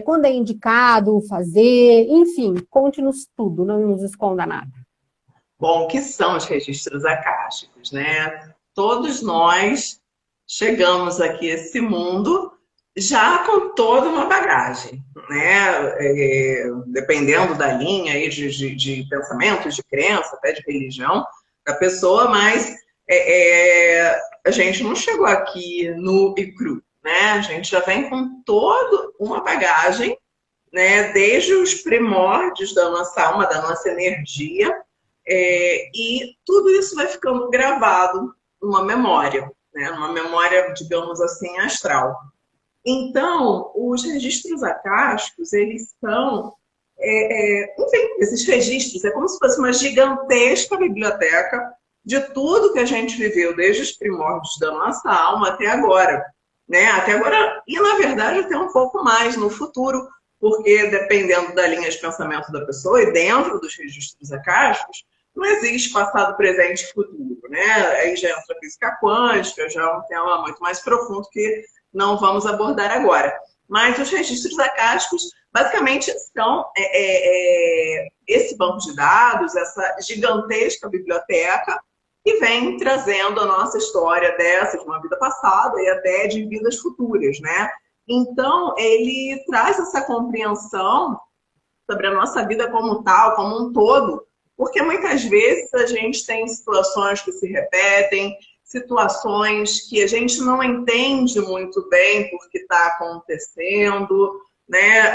quando é indicado fazer, enfim, conte-nos tudo, não nos esconda nada. Bom, o que são os registros acásticos, né? Todos nós chegamos aqui a esse mundo já com toda uma bagagem, né? Dependendo da linha aí de pensamentos, de crença, até de religião da pessoa, mas a gente não chegou aqui nu e cru, né? A gente já vem com toda uma bagagem, né? Desde os primórdios da nossa alma, da nossa energia, e tudo isso vai ficando gravado numa memória, né? Numa memória, digamos assim, astral. Então, os registros acásticos, eles são, enfim, esses registros, é como se fosse uma gigantesca biblioteca de tudo que a gente viveu desde os primórdios da nossa alma até agora, né? Até agora, e na verdade até um pouco mais no futuro, porque dependendo da linha de pensamento da pessoa e dentro dos registros acásticos, não existe passado, presente e futuro, né? Aí já entra a física quântica, já é um tema muito mais profundo que não vamos abordar agora. Mas os registros acásticos, basicamente, são esse banco de dados, essa gigantesca biblioteca que vem trazendo a nossa história dessa, de uma vida passada e até de vidas futuras, né? Então, ele traz essa compreensão sobre a nossa vida como tal, como um todo, porque muitas vezes a gente tem situações que se repetem, situações que a gente não entende muito bem por que está acontecendo, né?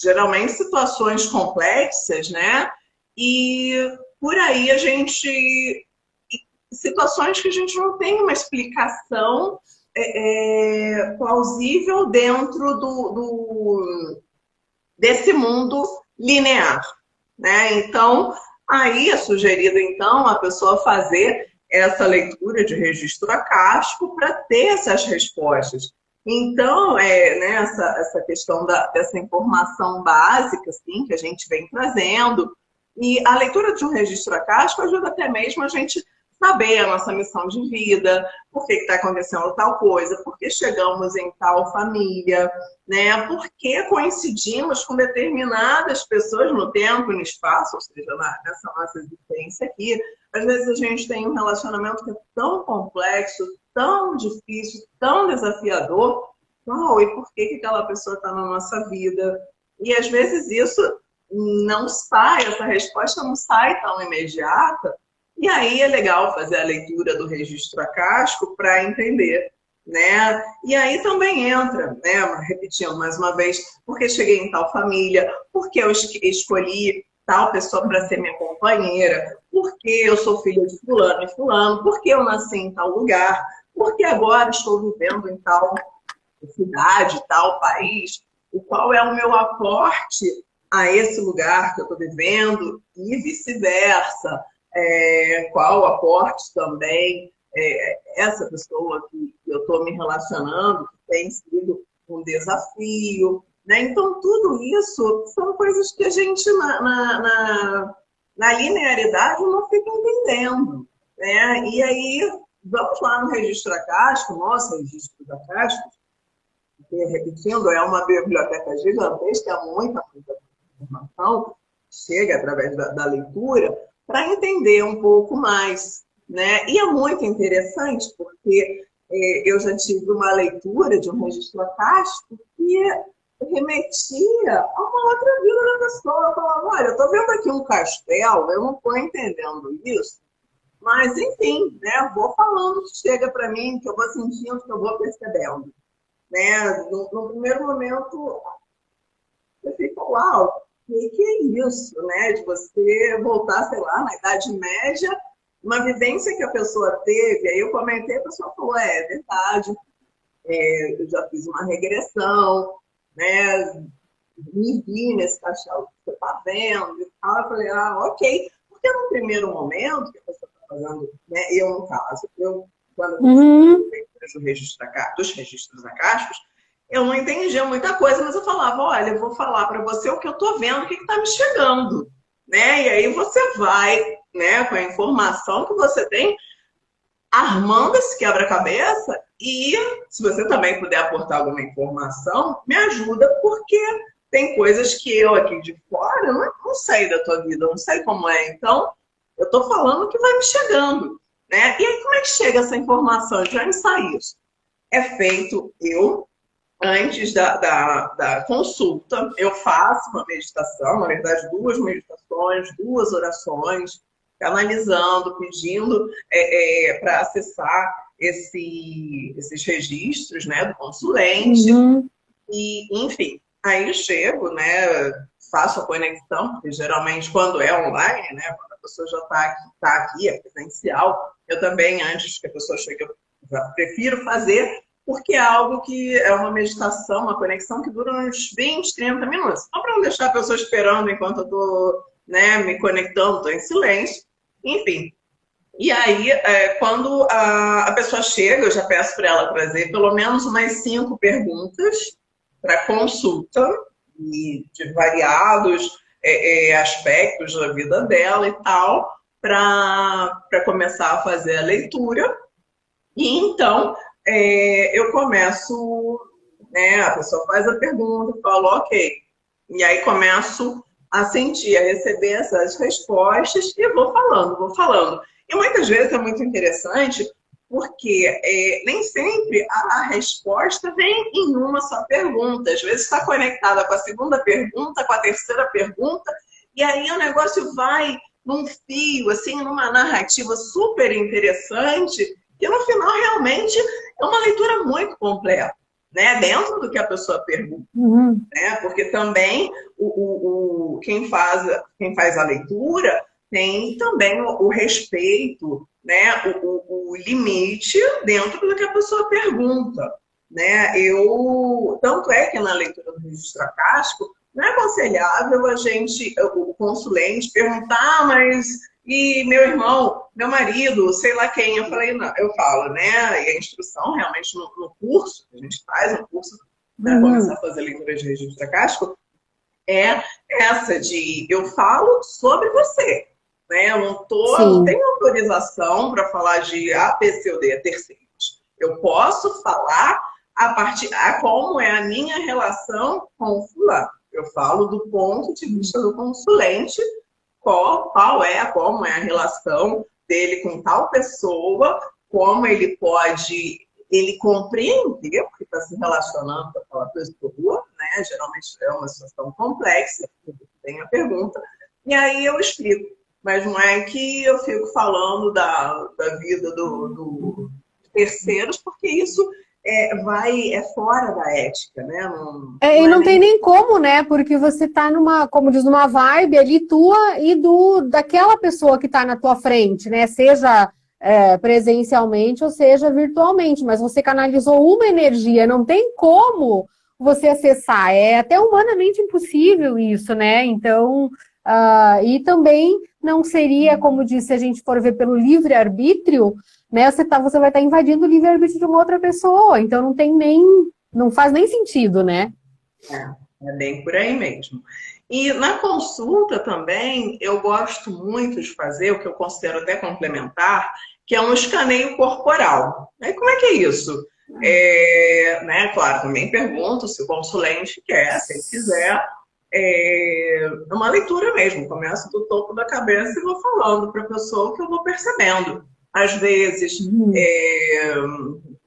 Geralmente situações complexas, né? E por aí a gente... situações que a gente não tem uma explicação plausível dentro desse mundo linear, né? Então, aí é sugerido, então, a pessoa fazer essa leitura de registro acástico para ter essas respostas. Então, né, essa questão dessa informação básica assim, que a gente vem trazendo, e a leitura de um registro acástico ajuda até mesmo a gente saber a nossa missão de vida, por que está acontecendo tal coisa, por que chegamos em tal família, né? Por que coincidimos com determinadas pessoas no tempo e no espaço, ou seja, nessa nossa existência aqui. Às vezes a gente tem um relacionamento que é tão complexo, tão difícil, tão desafiador. Oh, e por que aquela pessoa está na nossa vida? E às vezes isso não sai, essa resposta não sai tão imediata. E aí é legal fazer a leitura do registro acástico para entender, né? E aí também entra, né? Repetindo mais uma vez, porque cheguei em tal família, porque eu escolhi tal pessoa para ser minha companheira, porque eu sou filha de fulano e fulano, porque eu nasci em tal lugar, porque agora estou vivendo em tal cidade, tal país, e qual é o meu aporte a esse lugar que eu estou vivendo e vice-versa. Qual o aporte também essa pessoa que eu estou me relacionando, que tem sido um desafio, né? Então, tudo isso são coisas que a gente, na linearidade, não fica entendendo, né? E aí, vamos lá no registro acástico, nosso registro acástico, que, repetindo, é uma biblioteca gigantesca, muita informação, chega através da leitura, para entender um pouco mais, né? E é muito interessante, porque eu já tive uma leitura de um registro acástico que remetia a uma outra vida da pessoa. Eu falava, olha, eu estou vendo aqui um castelo, eu não estou entendendo isso, mas, enfim, né? Vou falando, chega para mim, que eu vou sentindo, que eu vou percebendo. Né? No primeiro momento, eu fico, uau, o que é isso, né? De você voltar, sei lá, na Idade Média, uma vivência que a pessoa teve, aí eu comentei, a pessoa falou, é verdade, eu já fiz uma regressão, né? Me vi nesse castelo que você está vendo e tal. Eu falei, ok. Porque no primeiro momento que a pessoa está fazendo, né? Eu, no caso, quando eu fiz dos registros acásticos, eu não entendia muita coisa, mas eu falava, olha, eu vou falar para você o que eu estou vendo, o que está me chegando. Né? E aí você vai, né, com a informação que você tem, armando esse quebra-cabeça e, se você também puder aportar alguma informação, me ajuda, porque tem coisas que eu aqui de fora não sei da tua vida, não sei como é. Então, eu estou falando que vai me chegando. Né? E aí, como é que chega essa informação? Já ensaio isso. É feito antes da consulta, eu faço uma meditação, na verdade, 2 meditações, 2 orações, canalizando, pedindo para acessar esses registros, né, do consulente. E, enfim, aí eu chego, né, faço a conexão, porque geralmente quando é online, né, quando a pessoa já está aqui, é presencial, eu também, antes que a pessoa chegue, eu já prefiro fazer, porque é algo que é uma meditação, uma conexão que dura uns 20, 30 minutos. Só para não deixar a pessoa esperando enquanto eu estou, né, me conectando, estou em silêncio. Enfim. E aí, quando a pessoa chega, eu já peço para ela trazer pelo menos umas 5 perguntas para consulta, e de variados aspectos da vida dela e tal, para começar a fazer a leitura. E então, eu começo, né, a pessoa faz a pergunta, falo, ok. E aí começo a sentir, a receber essas respostas e vou falando. E muitas vezes é muito interessante, porque nem sempre a resposta vem em uma só pergunta. Às vezes está conectada com a segunda pergunta, com a terceira pergunta, e aí o negócio vai num fio, assim, numa narrativa super interessante, que no final realmente é uma leitura muito completa, né? Dentro do que a pessoa pergunta. Né? Porque também quem faz a leitura tem também o respeito, né? o limite dentro do que a pessoa pergunta. Né? Tanto é que na leitura do registro acástico não é aconselhável o consulente perguntar, mas e meu irmão, meu marido, sei lá quem. Eu falei, não, eu falo, né? E a instrução realmente no curso, a gente faz um curso para começar a fazer leitura de registro acástico, é essa de eu falo sobre você. Né? Eu não Sim. tenho autorização para falar de A, B, C ou D, terceiros. Eu posso falar a partir a como é a minha relação com o fulano. Eu falo do ponto de vista do consulente, como é a relação dele com tal pessoa, como ele compreender, porque está se relacionando com aquela pessoa, né? Geralmente é uma situação complexa, tem a pergunta, e aí eu explico. Mas não é que eu fico falando da vida do terceiros, porque isso é fora da ética, né? Não, E não é não tem nem. nem como, né? Porque você tá numa, como diz, numa vibe ali tua e daquela pessoa que tá na tua frente, né? Seja presencialmente ou seja virtualmente, mas você canalizou uma energia, não tem como você acessar. É até humanamente impossível isso, né? Então, e também não seria, como disse, se a gente for ver pelo livre-arbítrio, né? Você vai estar invadindo o livre-arbítrio de uma outra pessoa, então não faz nem sentido, né? É bem por aí mesmo. E na consulta também, eu gosto muito de fazer, o que eu considero até complementar, que é um escaneio corporal. Aí como é que é isso? Né, claro, também pergunto se o consulente quer, se ele quiser. Uma leitura mesmo, começo do topo da cabeça e vou falando para a pessoa o que eu vou percebendo. Às vezes, é,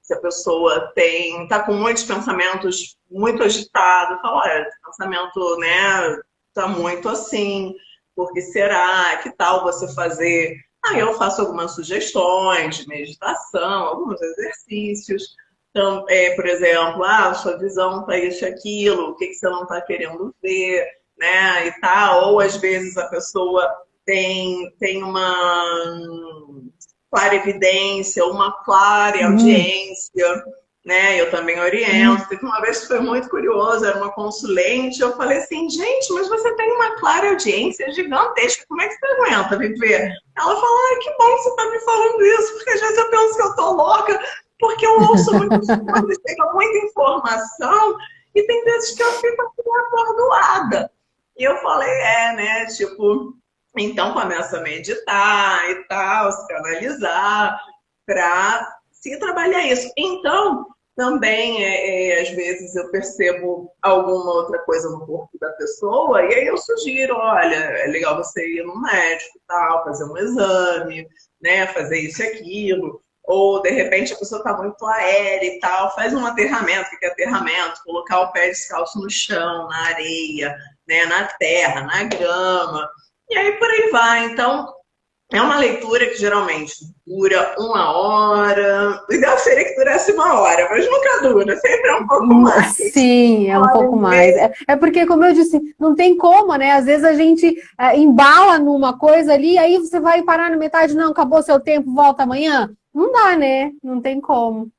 se a pessoa está com muitos pensamentos muito agitados, fala, olha, esse pensamento, né, está muito assim, por que será? Que tal você fazer? Aí eu faço algumas sugestões de meditação, alguns exercícios. Então, por exemplo, sua visão está isso e aquilo, o que você não está querendo ver, né, e tal. Ou às vezes a pessoa tem uma clarividência, uma clara audiência, né? Eu também oriento. Teve uma vez que foi muito curioso, era uma consulente, eu falei assim, gente, mas você tem uma clara audiência gigantesca, como é que você aguenta viver? Ela falou, ai, que bom que você está me falando isso, porque às vezes eu penso que eu tô louca, porque eu ouço muitas coisas, chega muita informação, e tem vezes que eu fico assim, atordoada. E eu falei, né, tipo, então começa a meditar e tal, se canalizar para se trabalhar isso. Então, também, às vezes, eu percebo alguma outra coisa no corpo da pessoa e aí eu sugiro, olha, é legal você ir no médico, tal, fazer um exame, né, fazer isso e aquilo. Ou, de repente, a pessoa está muito aérea e tal, faz um aterramento. O que é aterramento? Colocar o pé descalço no chão, na areia, né, na terra, na grama. E aí por aí vai. Então, é uma leitura que geralmente dura 1 hora. O ideal seria que durasse 1 hora, mas nunca dura, sempre é um pouco mais. Sim, é um pouco mais. Mas, Porque, como eu disse, não tem como, né? Às vezes a gente embala numa coisa ali, aí você vai parar na metade, não, acabou seu tempo, volta amanhã. Não dá, né? Não tem como.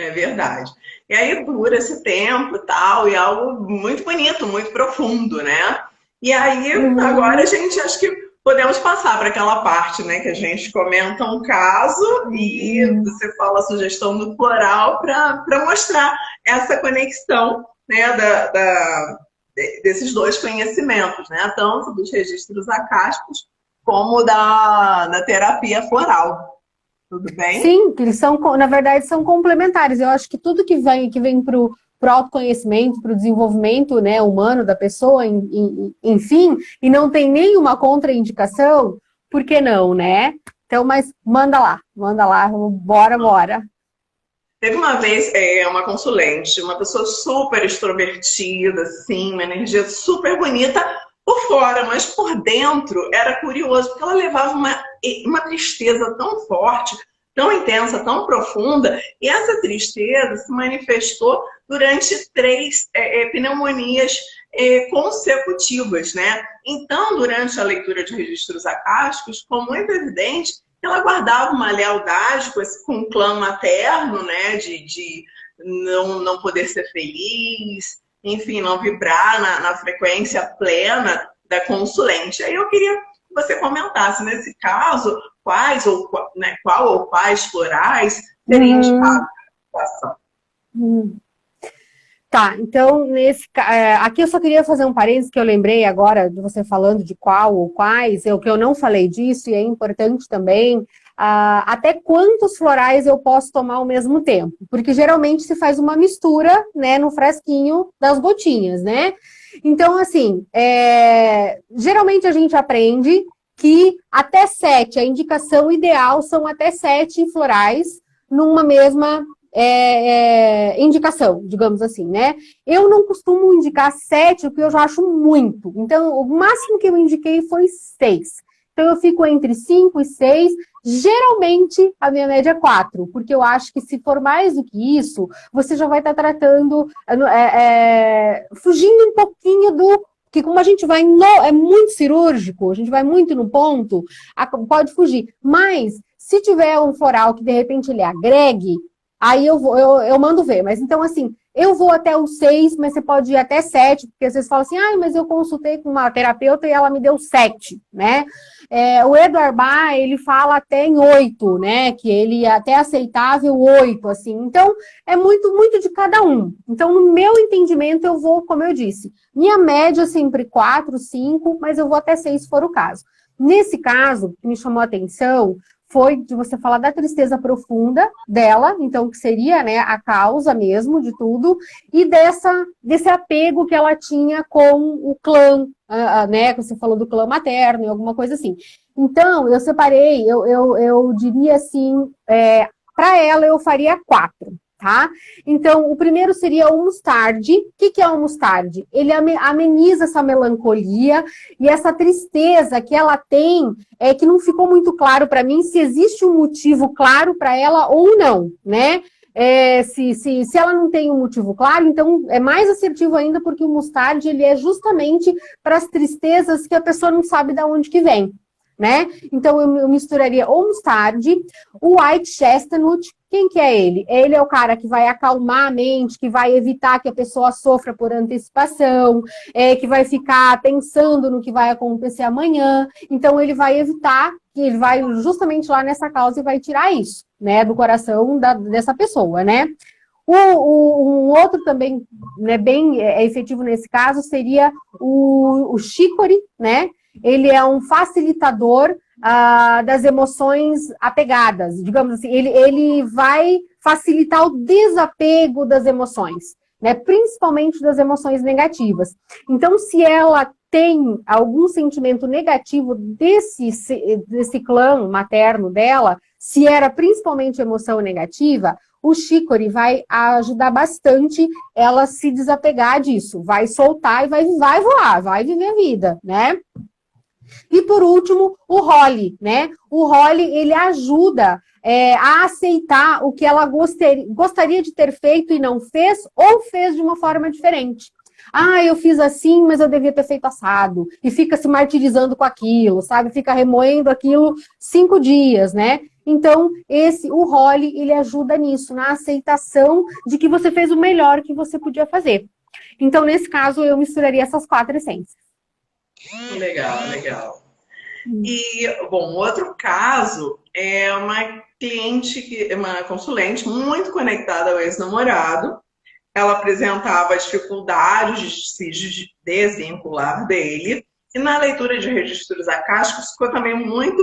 é verdade. E aí dura esse tempo e tal, e é algo muito bonito, muito profundo, né? E aí, agora a gente acho que podemos passar para aquela parte, né? Que a gente comenta um caso e você fala a sugestão do plural para mostrar essa conexão, né? Desses dois conhecimentos, né? Tanto dos registros acásticos como da terapia floral. Tudo bem? Sim, que eles são, na verdade, são complementares. Eu acho que tudo que vem para o autoconhecimento, para o desenvolvimento, né, humano da pessoa, enfim, e não tem nenhuma contraindicação, por que não, né? Então, mas manda lá, bora. Teve uma vez uma consulente, uma pessoa super extrovertida, assim, uma energia super bonita por fora, mas por dentro era curioso, porque ela levava uma tristeza tão forte, tão intensa, tão profunda, e essa tristeza se manifestou durante 3 pneumonias consecutivas, né? Então, durante a leitura de registros acásticos, ficou muito evidente ela guardava uma lealdade com o clã materno, né, de não poder ser feliz, enfim, não vibrar na frequência plena da consulente. Aí eu queria que você comentasse, nesse caso, quais ou né, qual ou quais florais seria indicado para a situação. Tá, então, aqui eu só queria fazer um parênteses que eu lembrei agora de você falando de qual ou quais, que eu não falei disso e é importante também, até quantos florais eu posso tomar ao mesmo tempo, porque geralmente se faz uma mistura, né, no frasquinho das gotinhas, né? Então, assim, geralmente a gente aprende que até 7, a indicação ideal são até 7 florais numa mesma indicação, digamos assim, né? Eu não costumo indicar 7, porque eu já acho muito. Então, o máximo que eu indiquei foi 6. Então, eu fico entre 5 e 6. Geralmente, a minha média é 4, porque eu acho que se for mais do que isso, você já vai estar tratando, fugindo um pouquinho do... Porque como a gente vai é muito cirúrgico, a gente vai muito no ponto, pode fugir. Mas, se tiver um floral que, de repente, ele agregue, aí eu mando ver. Mas então, assim, eu vou até o 6, mas você pode ir até 7, porque às vezes fala assim, mas eu consultei com uma terapeuta e ela me deu 7, né? O Edward Bach, ele fala até em 8, né? Que ele é até aceitável 8, assim. Então, é muito, muito de cada um. Então, no meu entendimento, eu vou, como eu disse, minha média é sempre 4, 5, mas eu vou até 6 se for o caso. Nesse caso, o que me chamou a atenção foi de você falar da tristeza profunda dela, então que seria, né, a causa mesmo de tudo, e desse apego que ela tinha com o clã, né, que você falou do clã materno e alguma coisa assim. Então, eu separei, eu diria assim, para ela eu faria 4. Tá? Então, o primeiro seria o mustarde. O que é o mustarde? Ele ameniza essa melancolia e essa tristeza que ela tem, que não ficou muito claro para mim se existe um motivo claro para ela ou não, né? Se ela não tem um motivo claro, então é mais assertivo ainda, porque o mustarde ele é justamente para as tristezas que a pessoa não sabe de onde que vem, né? Então eu misturaria o mustarde, o white chestnut. Quem que é ele? Ele é o cara que vai acalmar a mente, que vai evitar que a pessoa sofra por antecipação, que vai ficar pensando no que vai acontecer amanhã. Então ele vai evitar, que ele vai justamente lá nessa causa e vai tirar isso, né, do coração dessa pessoa, né? Um outro também, né, bem efetivo nesse caso seria o chicory, né? Ele é um facilitador das emoções apegadas, digamos assim, ele vai facilitar o desapego das emoções, né? Principalmente das emoções negativas. Então, se ela tem algum sentimento negativo desse clã materno dela, se era principalmente emoção negativa, o chicory vai ajudar bastante ela a se desapegar disso, vai soltar e vai voar, vai viver a vida, né? E por último, o Holly, né? O Holly, ele ajuda a aceitar o que ela gostaria de ter feito e não fez, ou fez de uma forma diferente. Eu fiz assim, mas eu devia ter feito assado. E fica se martirizando com aquilo, sabe? Fica remoendo aquilo 5 dias, né? Então, o Holly, ele ajuda nisso, na aceitação de que você fez o melhor que você podia fazer. Então, nesse caso, eu misturaria essas 4 essências. Legal, legal. E, bom, outro caso é uma cliente, uma consulente muito conectada ao ex-namorado. Ela apresentava dificuldades de se desvincular dele. E na leitura de registros acásticos ficou também muito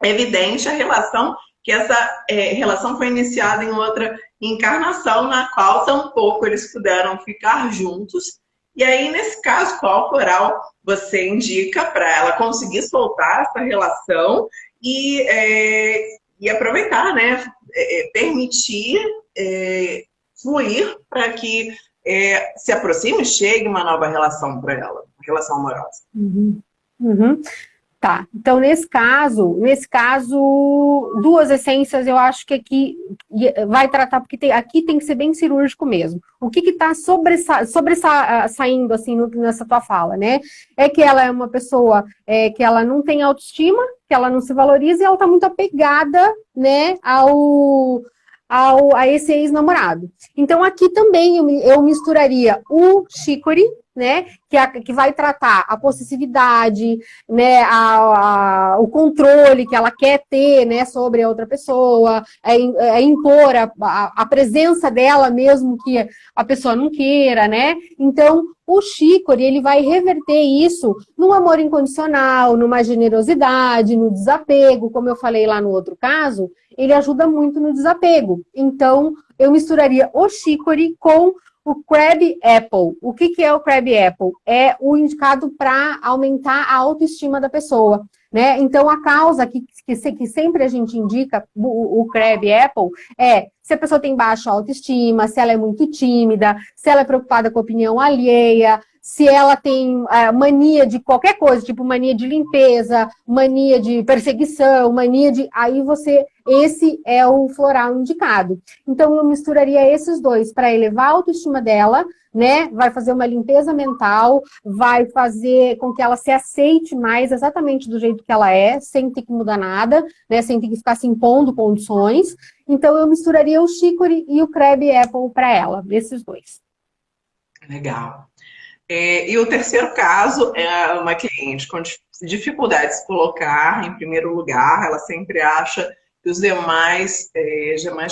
evidente a relação, que essa relação foi iniciada em outra encarnação, na qual tampouco eles puderam ficar juntos. E aí, nesse caso, qual floral você indica para ela conseguir soltar essa relação e aproveitar, né? Permitir fluir para que se aproxime e chegue uma nova relação para ela, uma relação amorosa. Tá, então nesse caso, 2 essências eu acho que aqui vai tratar, porque aqui tem que ser bem cirúrgico mesmo. O que está sobressaindo assim nessa tua fala, né? É que ela é uma pessoa que ela não tem autoestima, que ela não se valoriza e ela está muito apegada, né, a esse ex-namorado. Então aqui também eu misturaria o chicory, né, que vai tratar a possessividade, né, o controle que ela quer ter, né, sobre a outra pessoa, impor a presença dela mesmo que a pessoa não queira, né? Então, o Chicory, ele vai reverter isso num amor incondicional, numa generosidade, no desapego, como eu falei lá no outro caso, ele ajuda muito no desapego. Então, eu misturaria o Chicory com o Crab Apple. O que é o Crab Apple? É o indicado para aumentar a autoestima da pessoa, né? Então, a causa que sempre a gente indica, o Crab Apple, é se a pessoa tem baixa autoestima, se ela é muito tímida, se ela é preocupada com a opinião alheia, se ela tem mania de qualquer coisa, tipo mania de limpeza, mania de perseguição, mania de... Esse é o floral indicado. Então, eu misturaria esses dois para elevar a autoestima dela, né? Vai fazer uma limpeza mental, vai fazer com que ela se aceite mais exatamente do jeito que ela é, sem ter que mudar nada, né? Sem ter que ficar se impondo condições. Então, eu misturaria o Chicory e o Crab Apple para ela, esses dois. Legal. E o terceiro caso é uma cliente com dificuldade de se colocar em primeiro lugar, ela sempre acha que as demais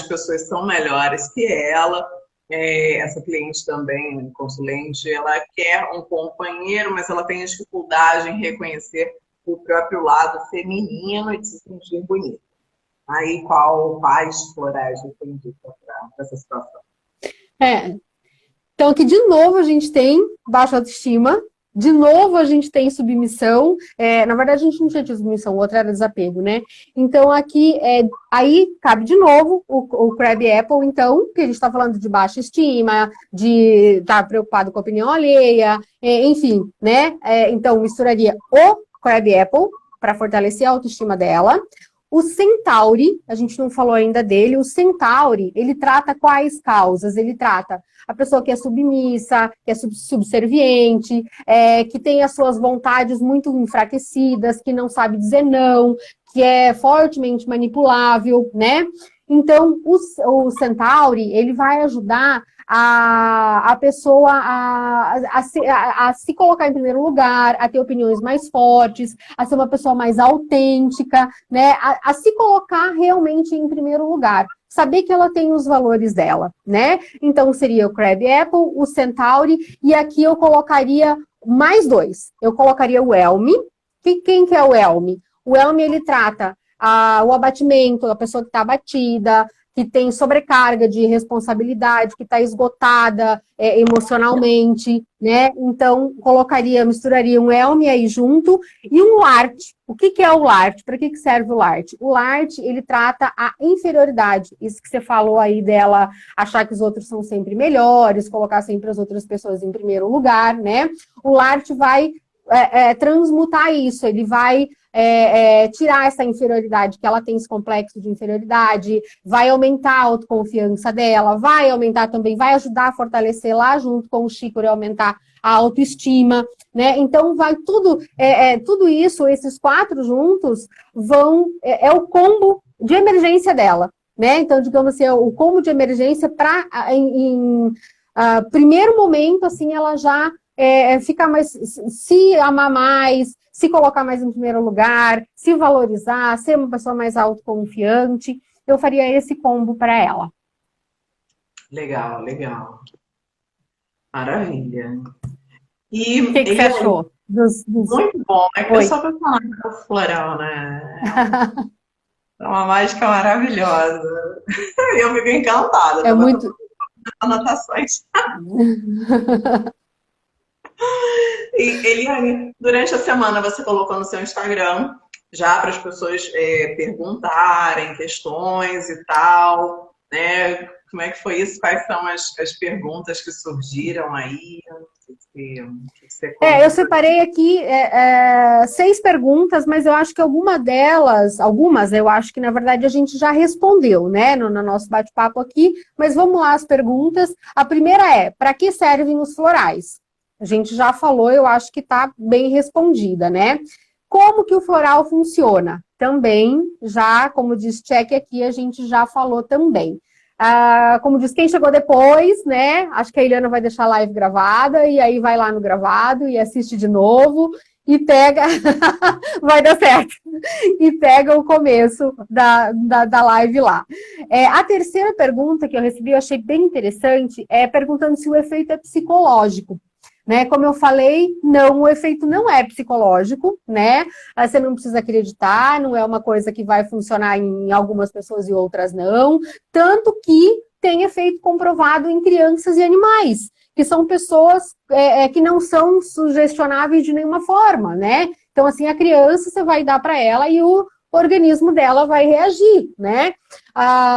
pessoas são melhores que ela. Essa cliente também, consulente, ela quer um companheiro, mas ela tem dificuldade em reconhecer o próprio lado feminino e de se sentir bonita. Aí, quais florais você indica para essa situação? Então, aqui de novo a gente tem baixa autoestima, de novo a gente tem submissão, na verdade a gente não tinha submissão, o outro era desapego, né? Então aqui, aí cabe de novo o Crab Apple, então, que a gente está falando de baixa estima, de estar preocupado com a opinião alheia, enfim, né? Então misturaria o Crab Apple para fortalecer a autoestima dela. O Centauri, a gente não falou ainda dele, o Centauri, ele trata quais causas? Ele trata a pessoa que é submissa, que é subserviente, que tem as suas vontades muito enfraquecidas, que não sabe dizer não, que é fortemente manipulável, né? Então, o Centauri, ele vai ajudar a pessoa a se colocar em primeiro lugar, a ter opiniões mais fortes, a ser uma pessoa mais autêntica, né? A se colocar realmente em primeiro lugar. Saber que ela tem os valores dela, né? Então, seria o Crab Apple, o Centauri, e aqui eu colocaria mais dois. Eu colocaria o Elme. Quem que é o Elme? O Elme, ele trata o abatimento, a pessoa que está abatida, que tem sobrecarga de responsabilidade, que está esgotada emocionalmente, né? Então, misturaria um Elme aí junto e um Lart. O que é o Lart? Para que serve o Lart? O Lart, ele trata a inferioridade. Isso que você falou aí dela achar que os outros são sempre melhores, colocar sempre as outras pessoas em primeiro lugar, né? O Lart vai transmutar isso, ele vai tirar essa inferioridade, que ela tem esse complexo de inferioridade, vai aumentar a autoconfiança dela, vai aumentar também, vai ajudar a fortalecer lá junto com o Chicory, aumentar a autoestima, né? Então vai tudo isso, esses quatro juntos, é o combo de emergência dela, né? Então, digamos assim, é o combo de emergência para, em primeiro momento, assim, ela já ficar mais, se amar mais, se colocar mais em primeiro lugar, se valorizar, ser uma pessoa mais autoconfiante. Eu faria esse combo para ela. Legal, legal. Maravilha. E o que você achou? Muito bom. É que eu sou apaixonada por floral, né? É uma mágica maravilhosa. Eu fico encantada. É muito... anotações. E, Eliane, durante a semana você colocou no seu Instagram já para as pessoas perguntarem questões e tal, né? Como é que foi isso? Quais são as perguntas que surgiram aí? Eu separei aqui 6 perguntas, mas eu acho que algumas eu acho que na verdade a gente já respondeu, né, no nosso bate-papo aqui, mas vamos lá as perguntas. A primeira é, para que servem os florais? A gente já falou, eu acho que está bem respondida, né? Como que o floral funciona? Também, já, como diz Check aqui, a gente já falou também. Como diz, quem chegou depois, né? Acho que a Eliana vai deixar a live gravada, e aí vai lá no gravado e assiste de novo e pega, vai dar certo, e pega o começo da live lá. A terceira pergunta que eu recebi, eu achei bem interessante, perguntando se o efeito é psicológico. Né? Como eu falei, não, o efeito não é psicológico, né? Você não precisa acreditar, não é uma coisa que vai funcionar em algumas pessoas e outras não. Tanto que tem efeito comprovado em crianças e animais, que são pessoas que não são sugestionáveis de nenhuma forma, né? Então, assim, a criança você vai dar para ela e o organismo dela vai reagir, né?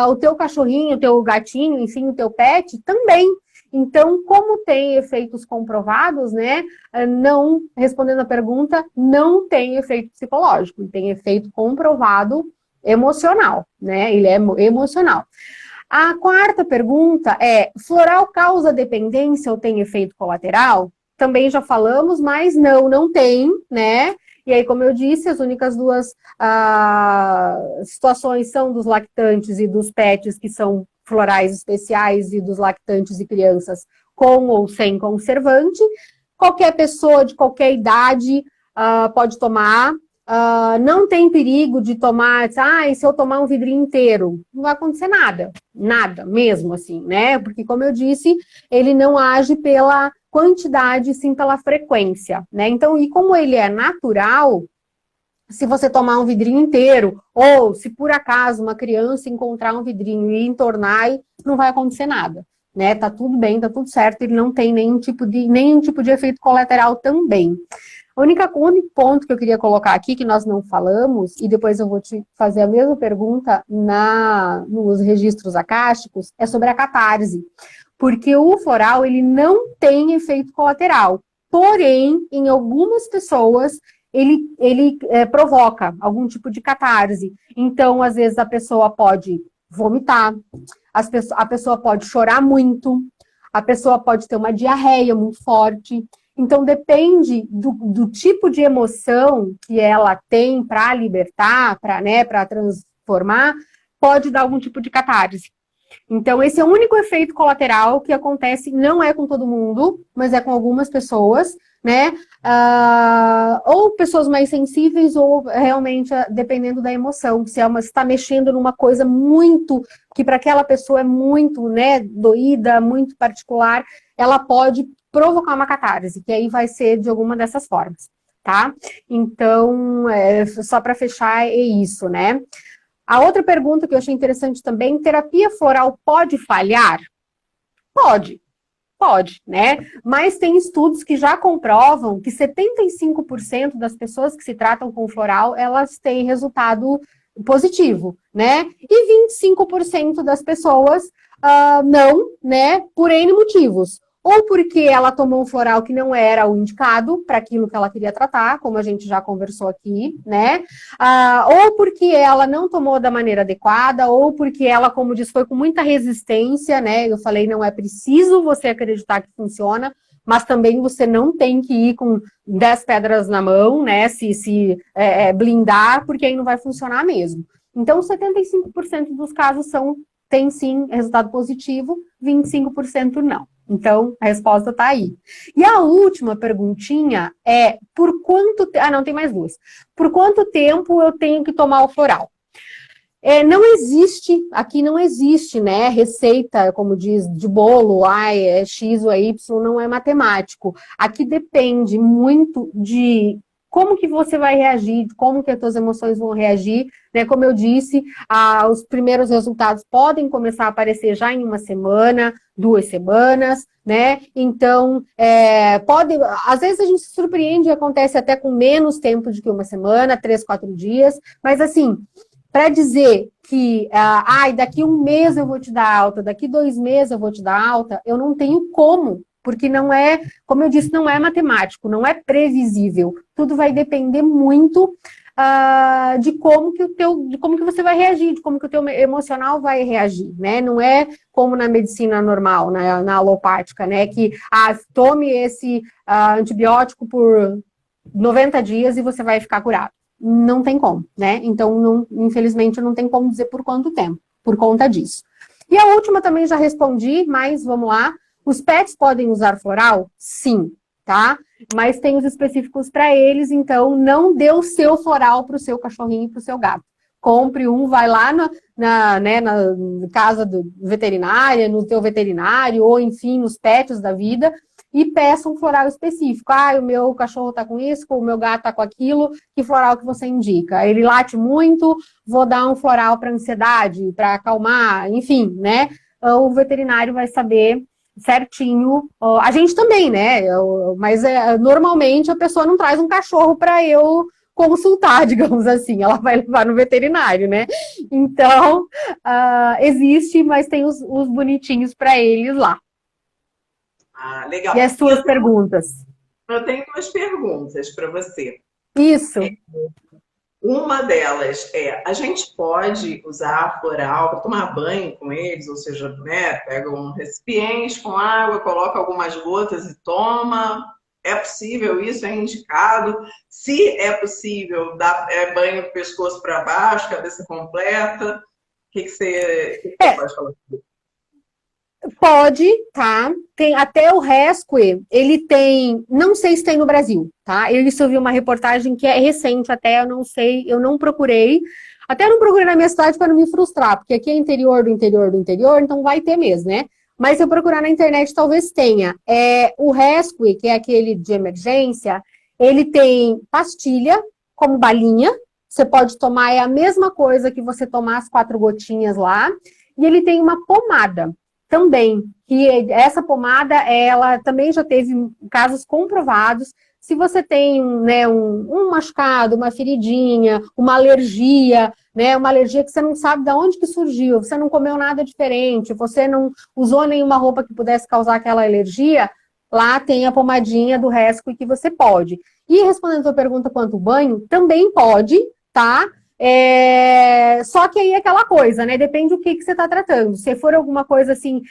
O teu cachorrinho, o teu gatinho, enfim, o teu pet também. Então, como tem efeitos comprovados, né? Não, respondendo a pergunta, não tem efeito psicológico, tem efeito comprovado emocional, né? Ele é emocional. A quarta pergunta é: floral causa dependência ou tem efeito colateral? Também já falamos, mas não tem, né? E aí, como eu disse, as únicas duas situações são dos lactantes e dos pets, que são florais especiais, e dos lactantes e crianças com ou sem conservante. Qualquer pessoa de qualquer idade pode tomar. Não tem perigo de tomar, se eu tomar um vidrinho inteiro, não vai acontecer nada, nada mesmo assim, né? Porque, como eu disse, ele não age pela quantidade, sim pela frequência, né? Então, e como ele é natural, se você tomar um vidrinho inteiro, ou se por acaso uma criança encontrar um vidrinho e entornar, não vai acontecer nada, né? Tá tudo bem, tá tudo certo, ele não tem nenhum tipo de efeito colateral também. O único ponto que eu queria colocar aqui, que nós não falamos, e depois eu vou te fazer a mesma pergunta nos registros acásticos, é sobre a catarse. Porque o floral, ele não tem efeito colateral. Porém, em algumas pessoas, ele provoca algum tipo de catarse. Então, às vezes, a pessoa pode vomitar, a pessoa pode chorar muito, a pessoa pode ter uma diarreia muito forte. Então, depende do tipo de emoção que ela tem para libertar, para transformar, pode dar algum tipo de catarse. Então, esse é o único efeito colateral que acontece, não é com todo mundo, mas é com algumas pessoas, né? Ou pessoas mais sensíveis, ou realmente, dependendo da emoção. Se está mexendo numa coisa muito, que para aquela pessoa é muito, né, doída, muito particular, ela pode provocar uma catarse, que aí vai ser de alguma dessas formas, tá? Então, só para fechar, é isso, né? A outra pergunta que eu achei interessante também: terapia floral pode falhar? Pode, né? Mas tem estudos que já comprovam que 75% das pessoas que se tratam com floral, elas têm resultado positivo, né? E 25% das pessoas não, né? Por N motivos. Ou porque ela tomou um floral que não era o indicado para aquilo que ela queria tratar, como a gente já conversou aqui, né? Ou porque ela não tomou da maneira adequada, ou porque ela, como diz, foi com muita resistência, né? Eu falei, não é preciso você acreditar que funciona, mas também você não tem que ir com 10 pedras na mão, né? Se blindar, porque aí não vai funcionar mesmo. Então, 75% dos casos tem sim resultado positivo, 25% não. Então, a resposta está aí. E a última perguntinha é: por quanto... não, tem mais duas. Por quanto tempo eu tenho que tomar o floral? Não existe, aqui não existe, né, receita, como diz, de bolo, é X ou é Y, não é matemático. Aqui depende muito de como que você vai reagir, como que as suas emoções vão reagir, né? Como eu disse, os primeiros resultados podem começar a aparecer já em uma semana, 2 semanas, né? Então, às vezes a gente se surpreende e acontece até com menos tempo de que uma semana, 3, 4 dias, mas assim, para dizer que daqui 1 mês eu vou te dar alta, daqui 2 meses eu vou te dar alta, eu não tenho como. Porque não é, como eu disse, não é matemático, não é previsível. Tudo vai depender muito de como que você vai reagir, de como que o teu emocional vai reagir, né? Não é como na medicina normal, na alopática, né? Que tome esse antibiótico por 90 dias e você vai ficar curado. Não tem como, né? Então, infelizmente, não tem como dizer por quanto tempo, por conta disso. E a última também já respondi, mas vamos lá. Os pets podem usar floral? Sim, tá? Mas tem os específicos para eles, então não dê o seu floral para o seu cachorrinho e para o seu gato. Compre um, vai lá na casa do veterinária, no teu veterinário, ou enfim, nos pets da vida, e peça um floral específico. Ah, o meu cachorro tá com isso, o meu gato tá com aquilo, que floral que você indica? Ele late muito, vou dar um floral para ansiedade, para acalmar, enfim, né? O veterinário vai saber certinho. A gente também, né? Mas normalmente a pessoa não traz um cachorro para eu consultar, digamos assim, ela vai levar no veterinário, né? Então, existe, mas tem os bonitinhos para eles lá. Ah, legal. E as suas perguntas? Eu tenho 2 perguntas para você. Isso. Uma delas é, a gente pode usar floral para tomar banho com eles, ou seja, né, pega um recipiente com água, coloca algumas gotas e toma. É possível isso? É indicado? Se é possível, dá banho do pescoço para baixo, cabeça completa? O que você pode falar? Pode, tá? Tem até o Rescue, ele tem, não sei se tem no Brasil, tá? Eu vi uma reportagem que é recente até, eu não sei, eu não procurei. Até não procurei na minha cidade para não me frustrar, porque aqui é interior do interior do interior, então vai ter mesmo, né? Mas se eu procurar na internet, talvez tenha. O Rescue, que é aquele de emergência, ele tem pastilha como balinha, você pode tomar, é a mesma coisa que você tomar as 4 gotinhas lá, e ele tem uma pomada também, que essa pomada, ela também já teve casos comprovados. Se você tem um machucado, uma feridinha, uma alergia, né, uma alergia que você não sabe de onde que surgiu, você não comeu nada diferente, você não usou nenhuma roupa que pudesse causar aquela alergia, lá tem a pomadinha do Rescue que você pode. E respondendo a sua pergunta quanto ao banho, também pode, tá? Só que aí é aquela coisa, né? Depende do que você está tratando. Se for alguma coisa assim,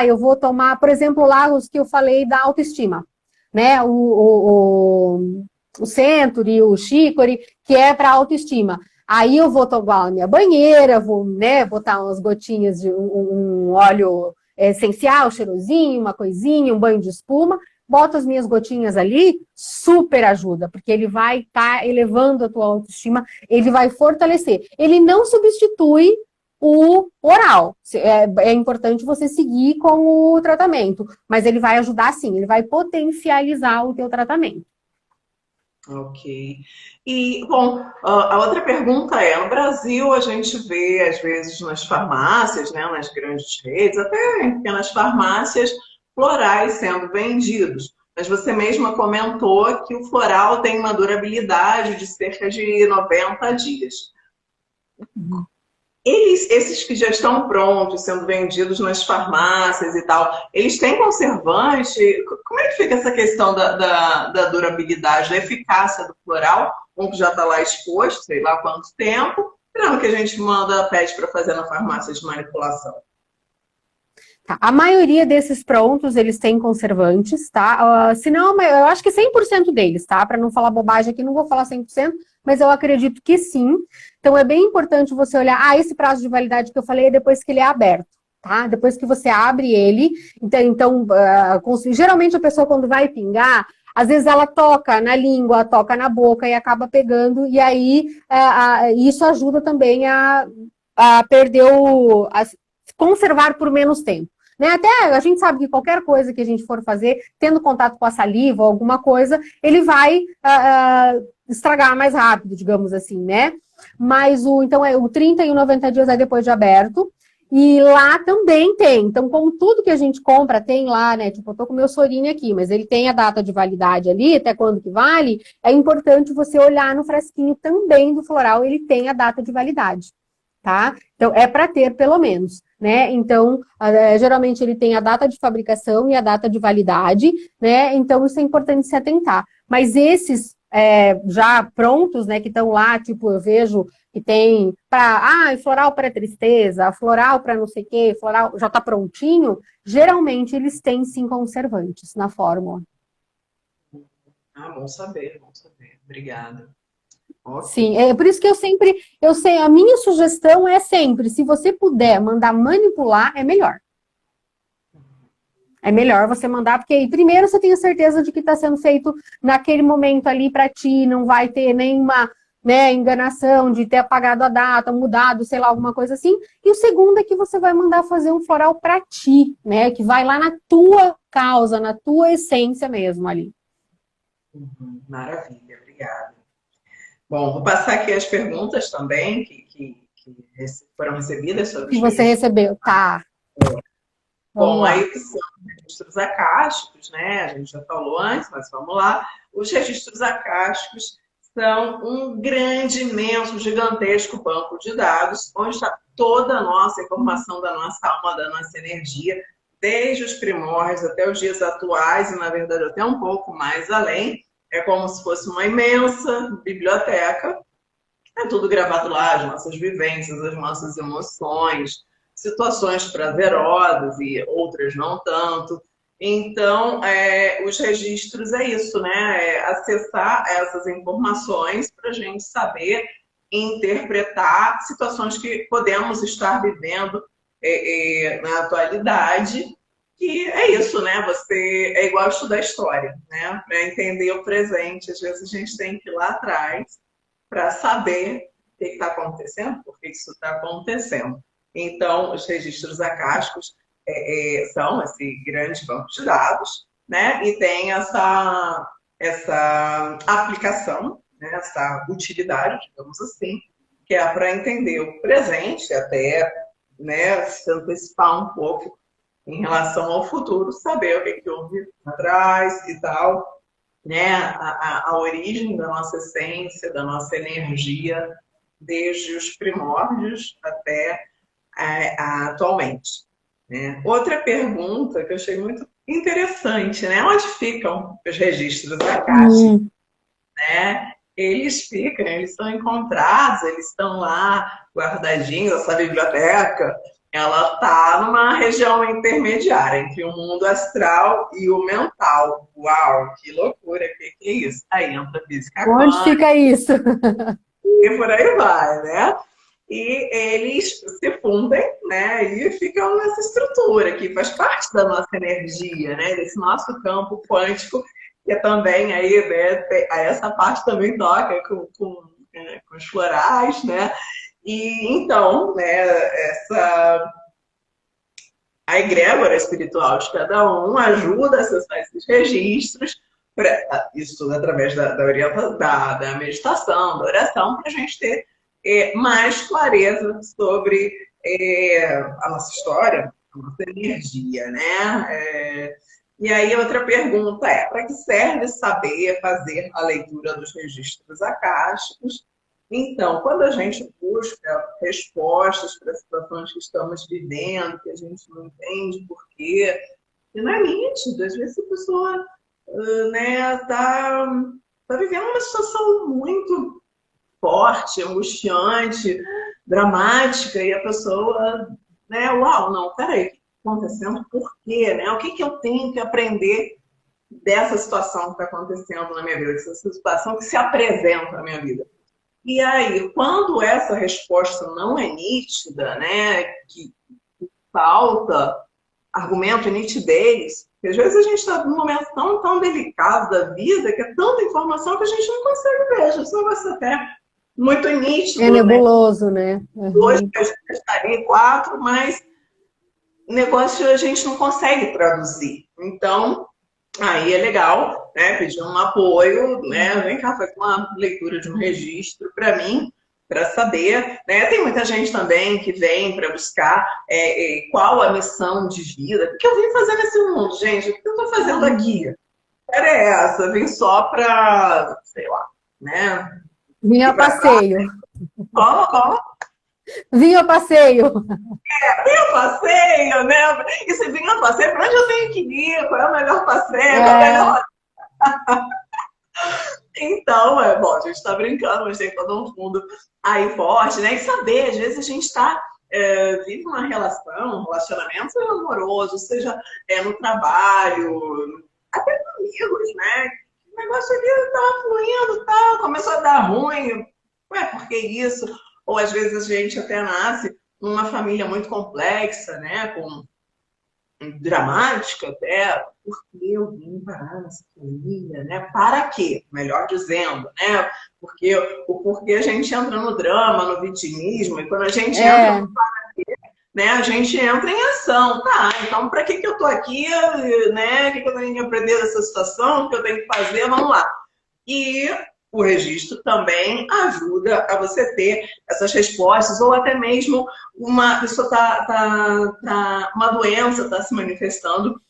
eu vou tomar, por exemplo, lá os que eu falei da autoestima, né? O Century, o Chicory, que é para autoestima. Aí eu vou tomar a minha banheira, vou, né, botar umas gotinhas de um óleo essencial, cheirosinho, uma coisinha, um banho de espuma, boto as minhas gotinhas ali, super ajuda, porque ele vai estar elevando a tua autoestima, ele vai fortalecer. Ele não substitui o oral. É importante você seguir com o tratamento, mas ele vai ajudar sim, ele vai potencializar o teu tratamento. Ok. E, bom, a outra pergunta é, no Brasil a gente vê, às vezes, nas farmácias, né, nas grandes redes, até em pequenas farmácias, florais sendo vendidos. Mas você mesma comentou que o floral tem uma durabilidade de cerca de 90 dias. Esses que já estão prontos, sendo vendidos nas farmácias e tal, eles têm conservante? Como é que fica essa questão da durabilidade, da eficácia do floral? Um que já está lá exposto, sei lá quanto tempo, e que a gente pede para fazer na farmácia de manipulação. Tá. A maioria desses prontos, eles têm conservantes, tá? Se não, eu acho que 100% deles, tá? Para não falar bobagem aqui, não vou falar 100%, mas eu acredito que sim. Então, é bem importante você olhar, esse prazo de validade que eu falei é depois que ele é aberto, tá? Depois que você abre ele, geralmente a pessoa quando vai pingar, às vezes ela toca na língua, toca na boca e acaba pegando, e aí isso ajuda também a perder a conservar por menos tempo. Né? Até a gente sabe que qualquer coisa que a gente for fazer, tendo contato com a saliva ou alguma coisa, ele vai estragar mais rápido, digamos assim, né? Mas o 30 e o 90 dias é depois de aberto. E lá também tem. Então, como tudo que a gente compra tem lá, né? Tipo, eu tô com o meu sorinho aqui, mas ele tem a data de validade ali, até quando que vale. É importante você olhar no frasquinho também do floral, ele tem a data de validade. Tá? Então, é para ter pelo menos, né? Então, geralmente ele tem a data de fabricação e a data de validade, né? Então, isso é importante se atentar. Mas esses já prontos, né, que estão lá, tipo, eu vejo que tem floral para tristeza, floral para não sei o quê, floral já está prontinho, geralmente eles têm sim conservantes na fórmula. Bom saber, bom saber. Obrigada. Ok. Sim, é por isso que eu sei, a minha sugestão é sempre, se você puder mandar manipular, é melhor. É melhor você mandar, porque aí primeiro você tem a certeza de que está sendo feito naquele momento ali para ti, não vai ter nenhuma, né, enganação de ter apagado a data, mudado, sei lá, alguma coisa assim. E o segundo é que você vai mandar fazer um floral para ti, né, que vai lá na tua causa, na tua essência mesmo ali. Maravilha, obrigada. Bom, vou passar aqui as perguntas também que foram recebidas sobre Que os você registros. recebeu. Tá, vamos Bom, lá. aí que são registros acásticos, né? A gente já falou antes, mas vamos lá. Os registros acásticos são um grande, imenso, gigantesco banco de dados, onde está toda a nossa informação da nossa alma, da nossa energia, desde os primórdios até os dias atuais, e na verdade até um pouco mais além. É como se fosse uma imensa biblioteca. É tudo gravado lá, as nossas vivências, as nossas emoções, situações prazerosas e outras não tanto. Então, os registros é isso, né? É acessar essas informações para a gente saber interpretar situações que podemos estar vivendo na atualidade. Que é isso, né? Você é igual estudar história, né? Para entender o presente, às vezes a gente tem que ir lá atrás para saber o que está acontecendo, por que isso está acontecendo. Então, os registros acásticos são esse grande banco de dados, né? E tem essa aplicação, né? Essa utilidade, digamos assim, que é para entender o presente, até, né, se antecipar um pouco em relação ao futuro, saber o que houve atrás e tal, né, a origem da nossa essência, da nossa energia, desde os primórdios até atualmente. Né? Outra pergunta que eu achei muito interessante, né? Onde ficam os registros acásticos? Hum. Né? Eles são encontrados, eles estão lá guardadinhos, essa biblioteca, ela está numa região intermediária entre o mundo astral e o mental. Uau, que loucura, que é isso? Aí entra a física Onde quântica fica isso? e por aí vai, né? E eles se fundem, né? E ficam nessa estrutura que faz parte da nossa energia, né? Desse nosso campo quântico, que é também aí, né? Essa parte também toca com os florais, né? E então, né? A egrégora espiritual de cada um ajuda a acessar esses registros, isso tudo através da meditação, da oração, para a gente ter mais clareza sobre a nossa história, a nossa energia, né? E aí, outra pergunta é: para que serve saber fazer a leitura dos registros acásticos? Então, quando a gente busca respostas para situações que estamos vivendo, que a gente não entende por quê, e não é nítido, às vezes a pessoa né, tá vivendo uma situação muito forte, angustiante, dramática, e a pessoa, né, uau, não, peraí, o que está acontecendo? Por quê? Né? O que eu tenho que aprender dessa situação que está acontecendo na minha vida, dessa situação que se apresenta na minha vida? E aí, quando essa resposta não é nítida, né, que falta argumento e nitidez, porque às vezes a gente está num momento tão delicado da vida, que é tanta informação que a gente não consegue ver. Às vezes é um negócio até muito É nítido, né? nebuloso, né? Dois, Uhum. três, estaria quatro, mas negócio a gente não consegue traduzir. Então, aí é legal, né? Pedir um apoio, né? Vem cá, faz uma leitura de um registro para mim, para saber, né? Tem muita gente também que vem para buscar qual a missão de vida, o que eu vim fazer nesse mundo, gente, o que eu estou fazendo aqui? Era essa, eu vim só para, sei lá, né? Vinha a Ir para passeio. como? Vinha a passeio. Vim a passeio, né? E se vim a passeio, para onde eu tenho que ir? Qual é o melhor passeio? Qual é o É, melhor. Então, bom, a gente está brincando, mas tem todo um fundo aí forte, né? E saber, às vezes a gente vive uma relação, um relacionamento, seja amoroso, seja no trabalho, até com amigos, né? O negócio ali estava fluindo, tal, começou a dar ruim, ué, por que isso? Ou às vezes a gente até nasce numa família muito complexa, né? Com dramática até, por que eu vim parar nessa família, né? Para quê? Melhor dizendo, né? Porque o porquê a gente entra no drama, no vitimismo, e quando a gente entra É, no, né, a gente entra em ação. Tá, então para que eu tô aqui, né? O que eu tenho que aprender dessa situação? O que eu tenho que fazer? Vamos lá. E o registro também ajuda a você ter essas respostas, ou até mesmo uma pessoa uma doença está se manifestando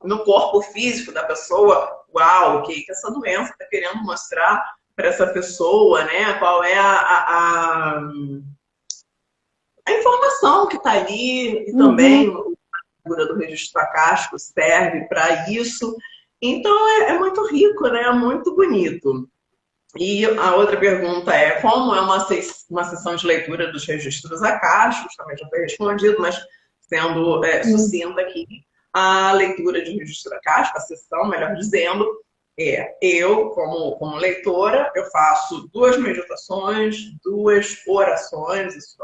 no corpo físico da pessoa. Uau, o que essa doença está querendo mostrar para essa pessoa, né? Qual é a informação que está ali, e também uhum, a figura do registro acástico serve para isso. Então é muito rico, né? É muito bonito. E a outra pergunta é como é uma sessão de leitura dos registros acásticos, também já foi respondido, mas sendo sim. sucinta aqui, a leitura de registro acástico, a sessão, melhor dizendo, eu, como leitora, eu faço 2 meditações, 2 orações, isso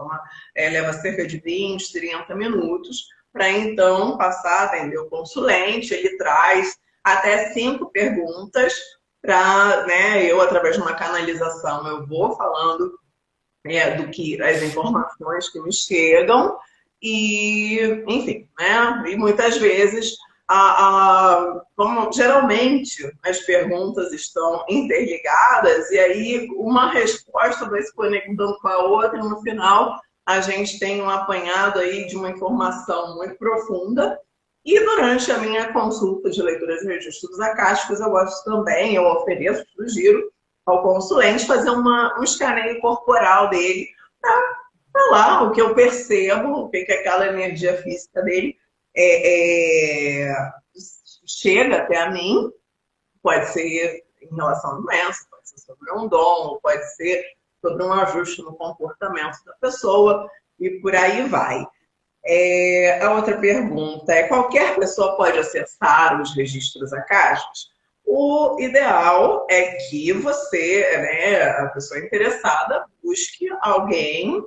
leva cerca de 20, 30 minutos, para então passar a atender o consulente, ele traz até 5 perguntas para, né, eu, através de uma canalização, eu vou falando do que as informações que me chegam e, enfim, né, e muitas vezes, como geralmente as perguntas estão interligadas e aí uma resposta vai se conectando com a outra e no final a gente tem um apanhado aí de uma informação muito profunda e durante a minha consulta de leitura de registros acásticos, eu gosto também, eu ofereço, sugiro ao consulente fazer um escaneio corporal dele para falar o que eu percebo, o que aquela energia física dele chega até a mim. Pode ser em relação à doença, pode ser sobre um dom, pode ser sobre um ajuste no comportamento da pessoa e por aí vai. A outra pergunta é: qualquer pessoa pode acessar os registros acásticos? O ideal é que você, né, a pessoa interessada, busque alguém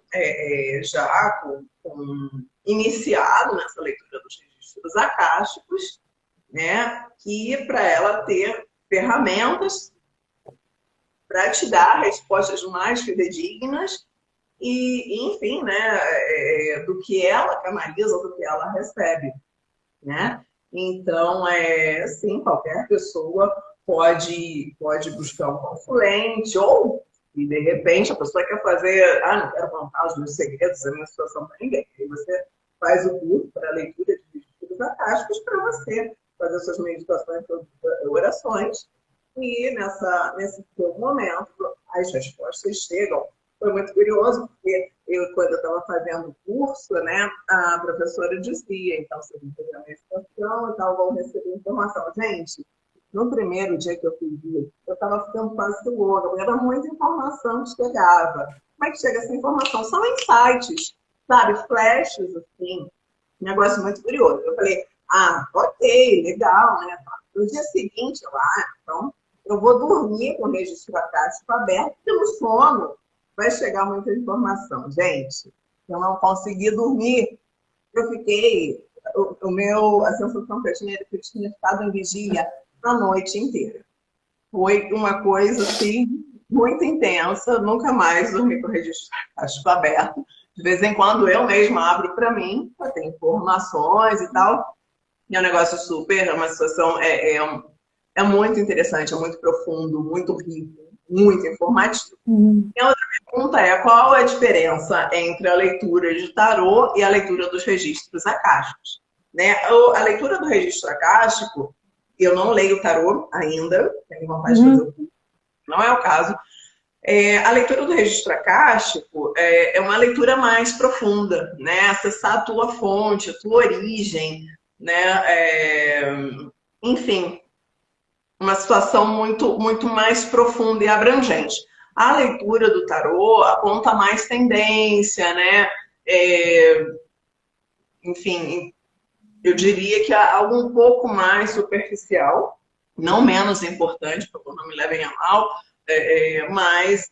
já iniciado nessa leitura dos registros acásticos, né, que para ela ter ferramentas para te dar respostas mais fidedignas e, enfim, né, do que ela canaliza, do que ela recebe, né? Então, sim, qualquer pessoa pode buscar um consulente ou, e de repente, a pessoa quer fazer, não quero contar os meus segredos, a minha situação para ninguém. Aí você faz o curso para leitura de registros acásticos para você fazer suas meditações, suas orações, e nesse seu momento as respostas chegam. Foi muito curioso, porque quando eu estava fazendo o curso, né, a professora dizia, então, se vocês fizer a meditação e tal, vão receber informação. Gente, no primeiro dia que eu fiz isso, eu estava ficando quase louca, porque era muita informação que chegava. Como é que chega essa informação? São insights, sabe? Flashes, assim. Um negócio muito curioso. Eu falei, ok, legal, né? No dia seguinte, então, eu vou dormir com o registro acástico aberto, porque no sono vai chegar muita informação. Gente, eu não consegui dormir. Eu fiquei... A sensação que eu tinha era que eu tinha estado em vigília a noite inteira. Foi uma coisa, assim, muito intensa. Eu nunca mais dormi com o registro acástico aberto. De vez em quando eu mesma abro para mim, para ter informações e tal. E é um negócio super, é uma situação, é muito interessante, é muito profundo, muito rico, muito informativo. Uhum. E a outra pergunta é: qual é a diferença entre a leitura de tarô e a leitura dos registros acásticos? Né? A leitura do registro acástico, eu não leio tarô ainda, tenho vontade de fazer o Uhum. curso, não é o caso. A leitura do registro acástico é uma leitura mais profunda, né? Acessar a tua fonte, a tua origem, né? Enfim, uma situação muito, muito mais profunda e abrangente. A leitura do tarô aponta mais tendência, né? Enfim, eu diria que é algo um pouco mais superficial, não menos importante, por favor, não me levem a mal, mas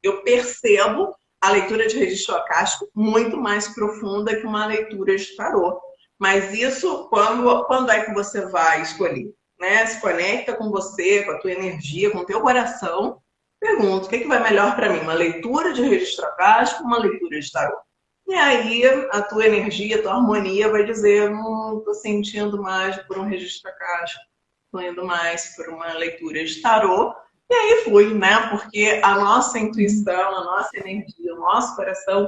Eu percebo a leitura de registro acástico muito mais profunda que uma leitura de tarô. Mas isso, quando é que você vai escolher? Né? Se conecta com você, com a tua energia, com o teu coração. Pergunta, o que vai melhor para mim? Uma leitura de registro acástico ou uma leitura de tarô? E aí a tua energia, a tua harmonia vai dizer, tô sentindo mais por um registro acástico, tô indo mais por uma leitura de tarô. E aí flui, né? Porque a nossa intuição, a nossa energia, o nosso coração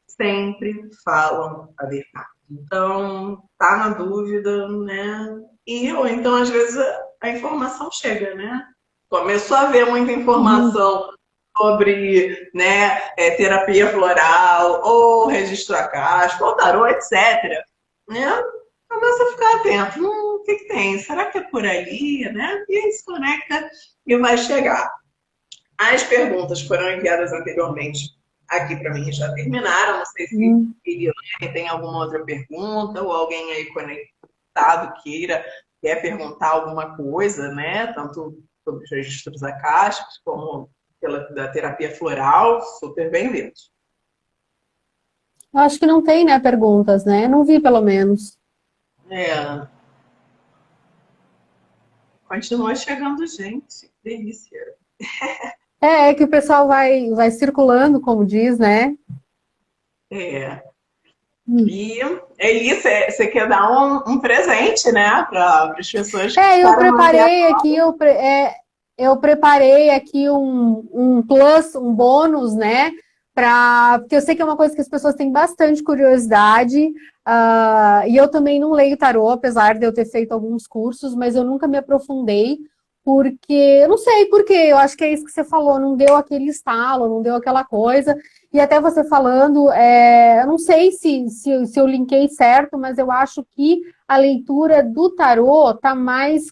sempre falam a verdade. Então, tá na dúvida, né? Ou então, às vezes, a informação chega, né? Começou a ver muita informação sobre, né, terapia floral, ou registro acástico, ou tarô, etc. Né? Começa a ficar atento. O que tem? Será que é por aí? Né? E aí se conecta e vai chegar. As perguntas que foram enviadas anteriormente aqui para mim já terminaram. Não sei se tem alguma outra pergunta ou alguém aí conectado quer perguntar alguma coisa, né? Tanto sobre os registros acásticos como da terapia floral, super bem-vindos. Eu acho que não tem, né, perguntas, né? Não vi, pelo menos. Continua chegando gente. Delícia. É que o pessoal vai circulando, como diz, né? E Eli, você quer dar um presente, né, para as pessoas que eu preparei aqui, eu preparei aqui um plus, um bônus, né? Porque eu sei que é uma coisa que as pessoas têm bastante curiosidade, e eu também não leio tarô, apesar de eu ter feito alguns cursos, mas eu nunca me aprofundei, porque eu não sei por quê, eu acho que é isso que você falou, não deu aquele estalo, não deu aquela coisa, e até você falando, eu não sei se eu linkei certo, mas eu acho que a leitura do tarô está mais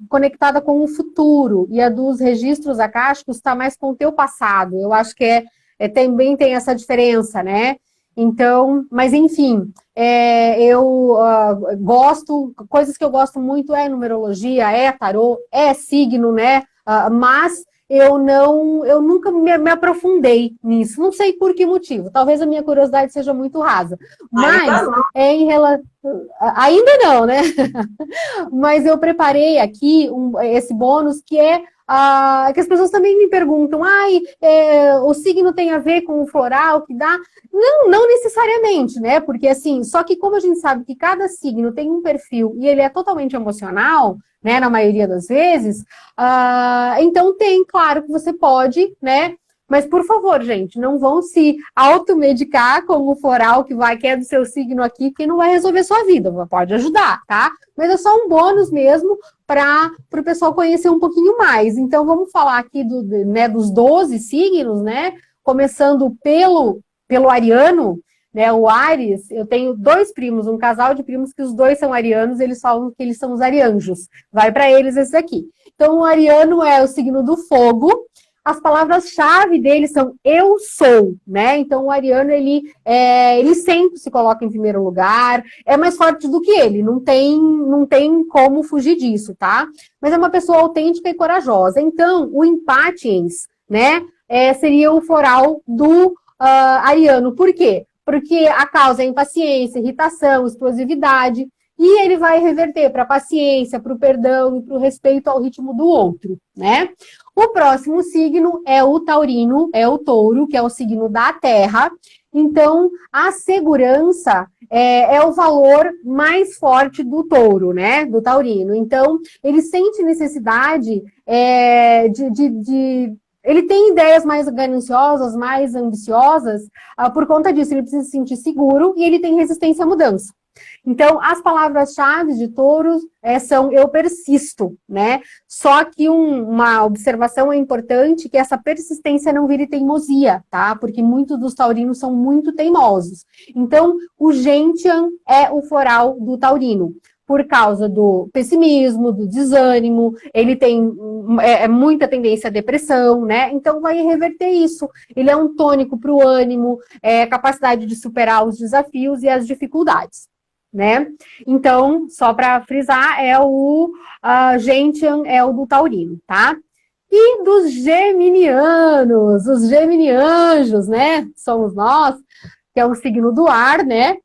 conectada com o futuro, e a dos registros acásticos está mais com o teu passado. Eu acho que também tem essa diferença, né? Então, mas enfim, eu gosto, coisas que eu gosto muito é numerologia, é tarô, é signo, né? Mas eu nunca me aprofundei nisso. Não sei por que motivo. Talvez a minha curiosidade seja muito rasa. Mas em relação. Ainda não, né? Mas eu preparei aqui esse bônus que que as pessoas também me perguntam, o signo tem a ver com o floral que dá? Não necessariamente, né? Porque assim, só que como a gente sabe que cada signo tem um perfil e ele é totalmente emocional, né? Na maioria das vezes, então claro que você pode, né? Mas, por favor, gente, não vão se automedicar com o floral que é do seu signo aqui, que não vai resolver sua vida, pode ajudar, tá? Mas é só um bônus mesmo para o pessoal conhecer um pouquinho mais. Então, vamos falar aqui dos 12 signos, né? Começando pelo ariano, né? O Áries, eu tenho 2 primos, um casal de primos que os 2 são arianos, eles falam que eles são os arianjos. Vai para eles esse aqui. Então, o ariano é o signo do fogo. As palavras-chave dele são eu sou, né? Então, o ariano, ele sempre se coloca em primeiro lugar, é mais forte do que ele, não tem como fugir disso, tá? Mas é uma pessoa autêntica e corajosa. Então, o empatiens, né, seria o floral do ariano. Por quê? Porque a causa é impaciência, irritação, explosividade, e ele vai reverter para a paciência, para o perdão e para o respeito ao ritmo do outro, né? O próximo signo é o taurino, é o touro, que é o signo da terra. Então, a segurança é o valor mais forte do touro, né? Do taurino. Então, ele sente necessidade ele tem ideias mais gananciosas, mais ambiciosas, por conta disso, ele precisa se sentir seguro e ele tem resistência à mudança. Então, as palavras-chave de touros são eu persisto, né? Só que uma observação é importante que essa persistência não vire teimosia, tá? Porque muitos dos taurinos são muito teimosos. Então, o gentian é o floral do taurino. Por causa do pessimismo, do desânimo, ele tem muita tendência à depressão, né? Então vai reverter isso. Ele é um tônico para o ânimo, capacidade de superar os desafios e as dificuldades, né? Então, só para frisar, o gentian é o do taurino, tá? E dos geminianos, os geminianjos, né? Somos nós, que é um signo do ar, né?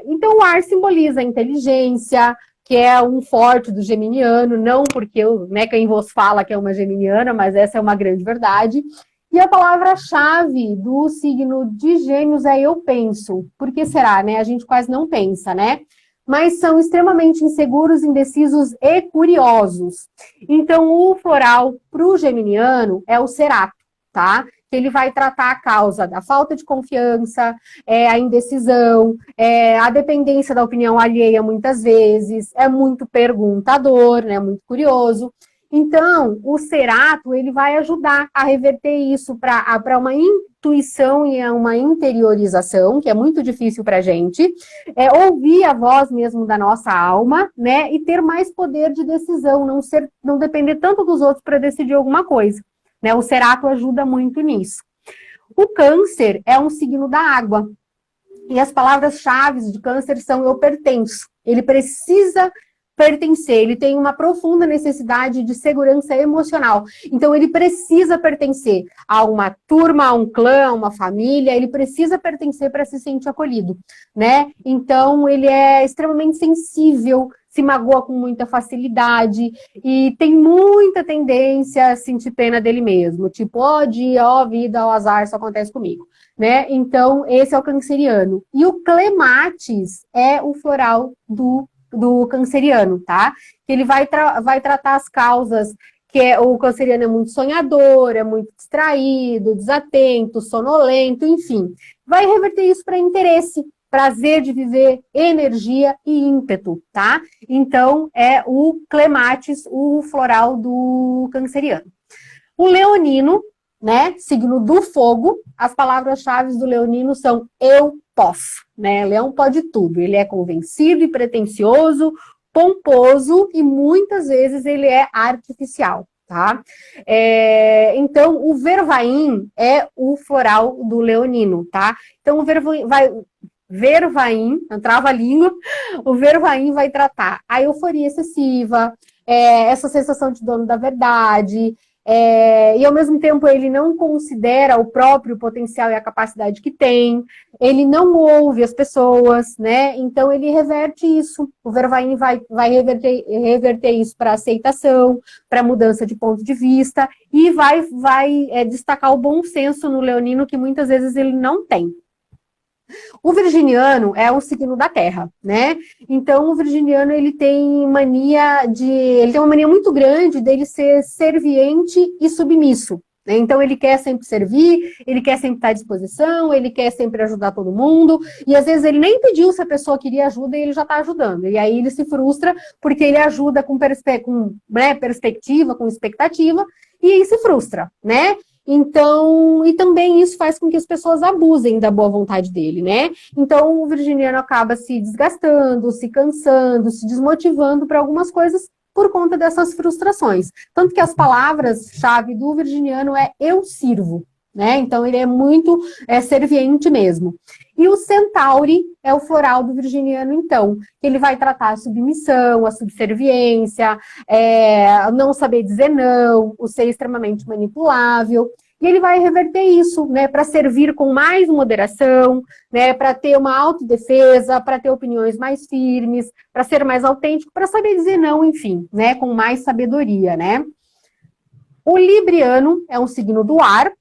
Então, o ar simboliza a inteligência, que é um forte do geminiano, não porque eu, né, quem vos fala que é uma geminiana, mas essa é uma grande verdade. E a palavra-chave do signo de Gêmeos é eu penso. Por que será, né? A gente quase não pensa, né? Mas são extremamente inseguros, indecisos e curiosos. Então, o floral para o geminiano é o cerato, tá? Que ele vai tratar a causa da falta de confiança, a indecisão, a dependência da opinião alheia muitas vezes, é muito perguntador, né? Muito curioso. Então, o cerato, ele vai ajudar a reverter isso para uma intuição e uma interiorização, que é muito difícil para a gente, ouvir a voz mesmo da nossa alma, né, e ter mais poder de decisão, não depender tanto dos outros para decidir alguma coisa, né, o cerato ajuda muito nisso. O câncer é um signo da água, e as palavras-chave de câncer são eu pertenço, ele precisa pertencer, ele tem uma profunda necessidade de segurança emocional. Então, ele precisa pertencer a uma turma, a um clã, a uma família, ele precisa pertencer para se sentir acolhido, né? Então, ele é extremamente sensível, se magoa com muita facilidade e tem muita tendência a sentir pena dele mesmo, tipo, ó dia, ó vida, ó azar, isso acontece comigo, né? Então, esse é o canceriano. E o clematis é o floral do canceriano, tá? Que ele vai tratar as causas, o canceriano é muito sonhador, é muito distraído, desatento, sonolento, enfim. Vai reverter isso para interesse, prazer de viver, energia e ímpeto, tá? Então, é o clematis, o floral do canceriano. O leonino, né, signo do fogo, as palavras-chave do leonino são eu posso, né? Leão pode tudo, ele é convencido e pretensioso, pomposo e muitas vezes ele é artificial, tá? Então, o vervaim é o floral do leonino, tá? Então, o vervaim, trava a língua, o vervaim vai tratar a euforia excessiva, essa sensação de dono da verdade, e ao mesmo tempo ele não considera o próprio potencial e a capacidade que tem, ele não ouve as pessoas, né? Então ele reverte isso. O Vervain vai reverter isso para aceitação, para mudança de ponto de vista, e vai destacar o bom senso no leonino que muitas vezes ele não tem. O virginiano é o signo da terra, né? Então, o virginiano, ele tem uma mania muito grande dele ser serviente e submisso, né? Então, ele quer sempre servir, ele quer sempre estar à disposição, ele quer sempre ajudar todo mundo, e às vezes ele nem pediu se a pessoa queria ajuda e ele já está ajudando. E aí ele se frustra porque ele ajuda com perspectiva, com expectativa, e aí se frustra, né? Então, e também isso faz com que as pessoas abusem da boa vontade dele, né? Então, o virginiano acaba se desgastando, se cansando, se desmotivando para algumas coisas por conta dessas frustrações. Tanto que as palavras-chave do virginiano é eu sirvo, né? Então, ele é muito serviente mesmo. E o centauri é o floral do virginiano, então, que ele vai tratar a submissão, a subserviência, não saber dizer não, o ser extremamente manipulável, e ele vai reverter isso, né, para servir com mais moderação, né, para ter uma autodefesa, para ter opiniões mais firmes, para ser mais autêntico, para saber dizer não, enfim, né, com mais sabedoria, né. O libriano é um signo do ar,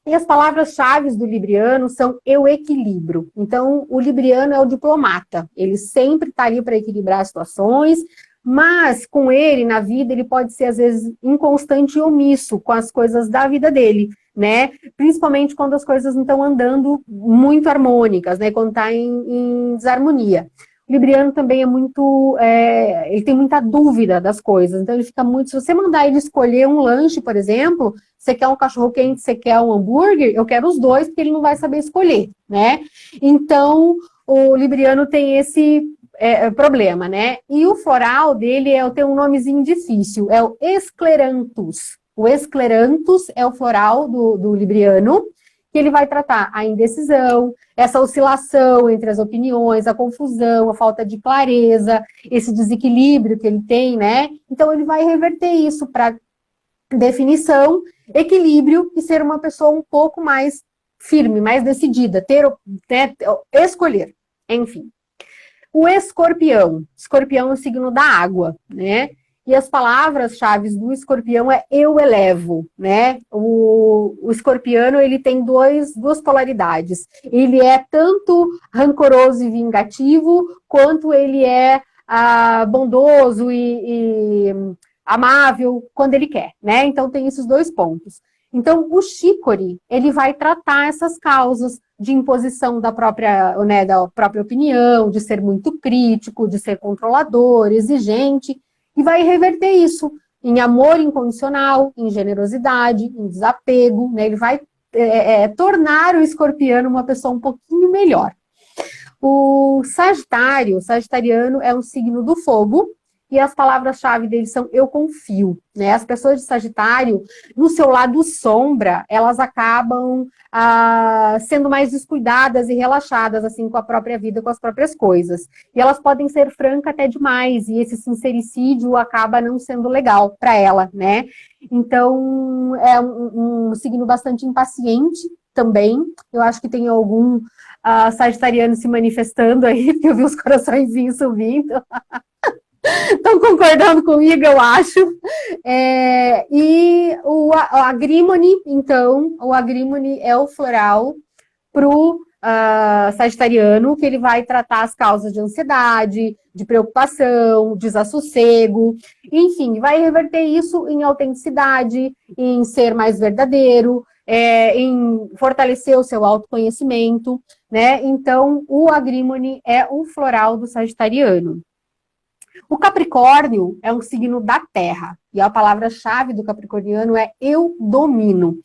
e as palavras-chave do libriano são eu equilibro. Então, o libriano é o diplomata. Ele sempre está ali para equilibrar as situações, mas com ele, na vida, ele pode ser, às vezes, inconstante e omisso com as coisas da vida dele, né? Principalmente quando as coisas não estão andando muito harmônicas, né? Quando está em desarmonia. O libriano também é muito, ele tem muita dúvida das coisas, então ele fica muito, se você mandar ele escolher um lanche, por exemplo, você quer um cachorro-quente, você quer um hambúrguer, eu quero os dois, porque ele não vai saber escolher, né? Então, o libriano tem esse problema, né? E o floral dele tem um nomezinho difícil, é o escleranthus. O escleranthus é o floral do libriano, que ele vai tratar a indecisão, essa oscilação entre as opiniões, a confusão, a falta de clareza, esse desequilíbrio que ele tem, né? Então, ele vai reverter isso para definição, equilíbrio e ser uma pessoa um pouco mais firme, mais decidida, né, escolher, enfim. O escorpião. Escorpião é o signo da água, né? E as palavras-chave do escorpião é eu elevo, né? O escorpiano, ele tem duas polaridades. Ele é tanto rancoroso e vingativo, quanto ele é bondoso e amável quando ele quer, né? Então tem esses dois pontos. Então o Chicory, ele vai tratar essas causas de imposição da própria, né, da própria opinião, de ser muito crítico, de ser controlador, exigente, e vai reverter isso em amor incondicional, em generosidade, em desapego, né? Ele vai tornar o escorpiano uma pessoa um pouquinho melhor. O sagitariano é um signo do fogo, e as palavras-chave dele são eu confio, né? As pessoas de Sagitário, no seu lado sombra, elas acabam sendo mais descuidadas e relaxadas, assim, com a própria vida, com as próprias coisas. E elas podem ser francas até demais, e esse sincericídio acaba não sendo legal para ela, né? Então, é um signo bastante impaciente também. Eu acho que tem algum sagitariano se manifestando aí, porque eu vi os coraçõezinhos subindo. Estão concordando comigo, eu acho. E o agrímone, então, o agrímone é o floral para o sagitariano, que ele vai tratar as causas de ansiedade, de preocupação, desassossego, enfim, vai reverter isso em autenticidade, em ser mais verdadeiro, em fortalecer o seu autoconhecimento, né? Então, o agrímone é o floral do sagitariano. O Capricórnio é um signo da terra, e a palavra-chave do capricorniano é eu domino.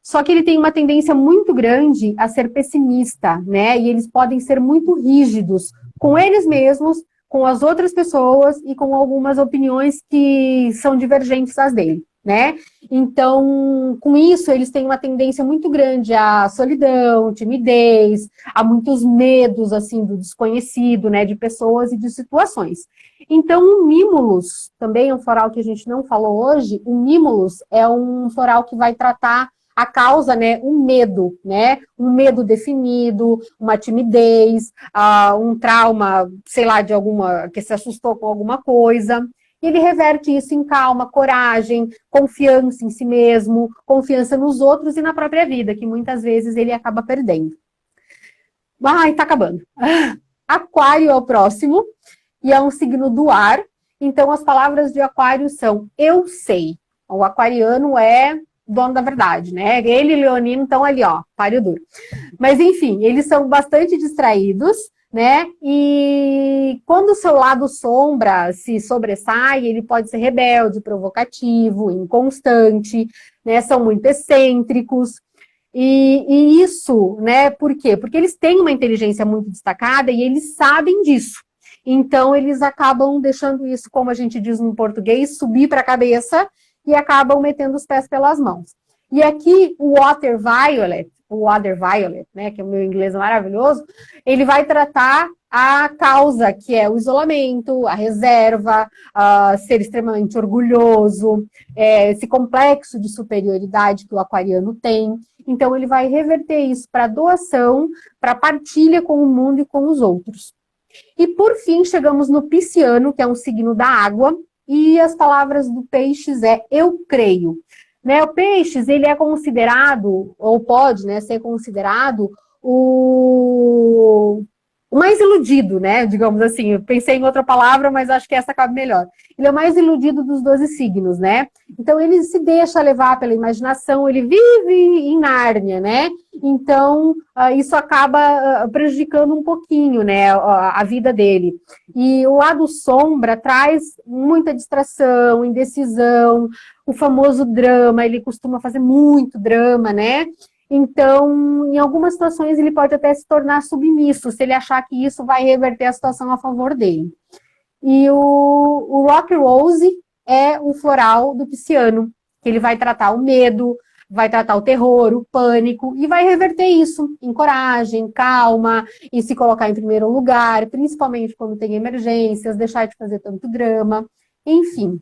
Só que ele tem uma tendência muito grande a ser pessimista, né? E eles podem ser muito rígidos com eles mesmos, com as outras pessoas e com algumas opiniões que são divergentes das dele, né? Então, com isso, eles têm uma tendência muito grande à solidão, timidez, a muitos medos, assim, do desconhecido, né? De pessoas e de situações. Então, o Mimulus, também é um floral que a gente não falou hoje, o Mimulus é um floral que vai tratar a causa, né, um medo, né, um medo definido, uma timidez, um trauma, sei lá, de alguma, que se assustou com alguma coisa. E ele reverte isso em calma, coragem, confiança em si mesmo, confiança nos outros e na própria vida, que muitas vezes ele acaba perdendo. Ai, tá acabando. Aquário é o próximo, e é um signo do ar, então as palavras de Aquário são eu sei. O aquariano é dono da verdade, né? Ele e Leonino estão ali, ó, páreo duro. Mas enfim, eles são bastante distraídos, né? E quando o seu lado sombra se sobressai, ele pode ser rebelde, provocativo, inconstante, né? São muito excêntricos. E isso, né? Por quê? Porque eles têm uma inteligência muito destacada e eles sabem disso. Então, eles acabam deixando isso, como a gente diz no português, subir para a cabeça e acabam metendo os pés pelas mãos. E aqui, o Water Violet, né, que é o meu inglês maravilhoso, ele vai tratar a causa, que é o isolamento, a reserva, ser extremamente orgulhoso, esse complexo de superioridade que o aquariano tem. Então, ele vai reverter isso para doação, para partilha com o mundo e com os outros. E, por fim, chegamos no Pisciano, que é um signo da água, e as palavras do Peixes é eu creio. Né, o Peixes, ele é considerado, ou pode, né, ser considerado o mais iludido, né, digamos assim. Eu pensei em outra palavra, mas acho que essa cabe melhor. Ele é o mais iludido dos 12 signos, né? Então, ele se deixa levar pela imaginação, ele vive em Nárnia, né? Então, isso acaba prejudicando um pouquinho, né, a vida dele. E o lado sombra traz muita distração, indecisão, o famoso drama, ele costuma fazer muito drama, né? Então, em algumas situações, ele pode até se tornar submisso, se ele achar que isso vai reverter a situação a favor dele. E o Rock Rose é o floral do Pisciano, que ele vai tratar o medo, vai tratar o terror, o pânico, e vai reverter isso em coragem, calma, e se colocar em primeiro lugar, principalmente quando tem emergências, deixar de fazer tanto drama, enfim.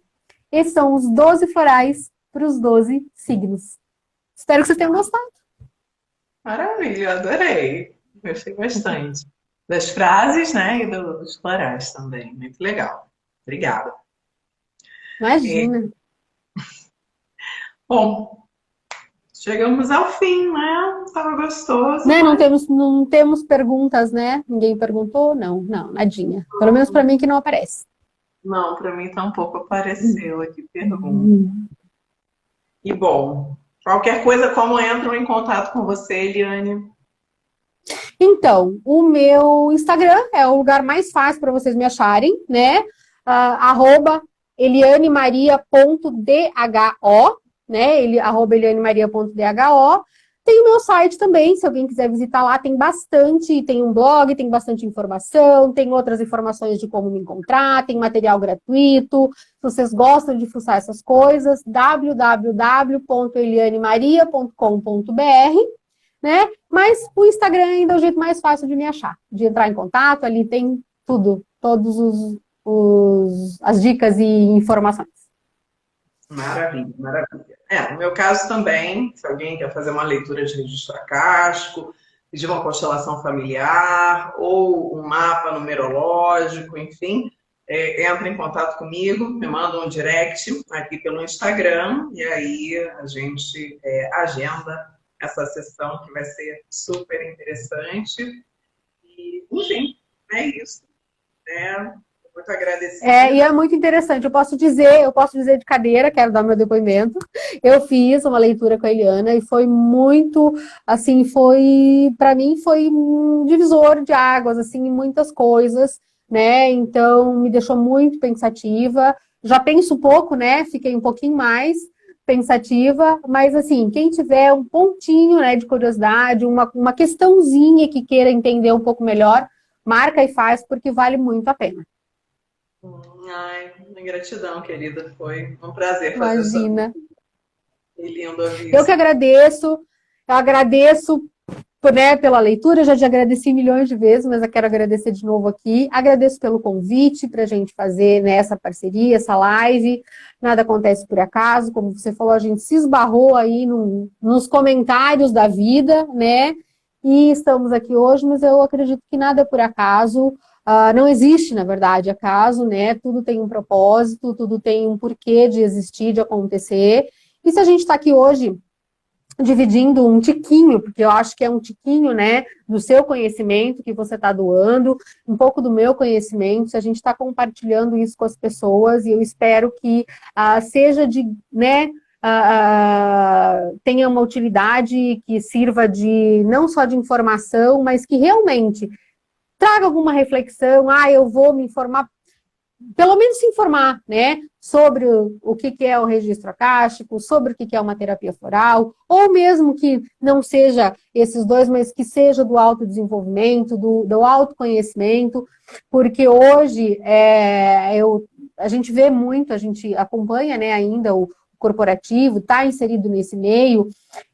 Esses são os 12 florais para os 12 signos. Espero que vocês tenham gostado. Maravilha, adorei. Gostei bastante. Das frases, né? E dos florais também. Muito legal. Obrigada. Imagina. Bom, chegamos ao fim, né? Estava gostoso. Né? Não temos perguntas, né? Ninguém perguntou? Não, nadinha. Pelo menos para mim que não aparece. Não, para mim tampouco apareceu aqui pergunta. E bom, qualquer coisa, como entram em contato com você, Eliane? Então, o meu Instagram é o lugar mais fácil para vocês me acharem, né? @elianemaria.dho, né? @elianemaria.dho. Tem o meu site também, se alguém quiser visitar lá, tem um blog, tem bastante informação, tem outras informações de como me encontrar, tem material gratuito. Se vocês gostam de fuçar essas coisas, www.elianemaria.com.br, né? Mas o Instagram ainda é o jeito mais fácil de me achar, de entrar em contato, ali tem tudo, todos as dicas e informações. Maravilha, maravilha. No meu caso também, se alguém quer fazer uma leitura de registro acástico, pedir uma constelação familiar ou um mapa numerológico, enfim, entra em contato comigo, me manda um direct aqui pelo Instagram e aí a gente agenda essa sessão que vai ser super interessante. E, enfim, é isso. Muito agradecida. E é muito interessante. Eu posso dizer de cadeira, quero dar meu depoimento. Eu fiz uma leitura com a Eliana e foi muito, assim, para mim foi um divisor de águas, assim, em muitas coisas, né? Então, me deixou muito pensativa. Já penso pouco, né? Fiquei um pouquinho mais pensativa, mas, assim, quem tiver um pontinho, né, de curiosidade, uma questãozinha que queira entender um pouco melhor, marca e faz, porque vale muito a pena. Ai, gratidão, querida. Foi um prazer fazer Imagina. Que lindo ouvir Eu que agradeço. Eu agradeço, né, pela leitura, já te agradeci milhões de vezes, mas eu quero agradecer de novo aqui. Agradeço pelo convite para a gente fazer, né, essa parceria, essa live. Nada acontece por acaso, como você falou, a gente se esbarrou aí nos comentários da vida, né? E estamos aqui hoje, mas eu acredito que nada é por acaso. Não existe, na verdade, acaso, né? Tudo tem um propósito, tudo tem um porquê de existir, de acontecer. E se a gente está aqui hoje dividindo um tiquinho, porque eu acho que é um tiquinho, né, do seu conhecimento que você está doando, um pouco do meu conhecimento, se a gente está compartilhando isso com as pessoas, e eu espero que seja de, né, tenha uma utilidade que sirva de, não só de informação, mas que realmente traga alguma reflexão, eu vou me informar, pelo menos se informar, né, sobre o que é o registro acástico, sobre o que é uma terapia floral, ou mesmo que não seja esses dois, mas que seja do autodesenvolvimento, do autoconhecimento, porque hoje a gente vê muito, a gente acompanha, né, ainda o corporativo, está inserido nesse meio,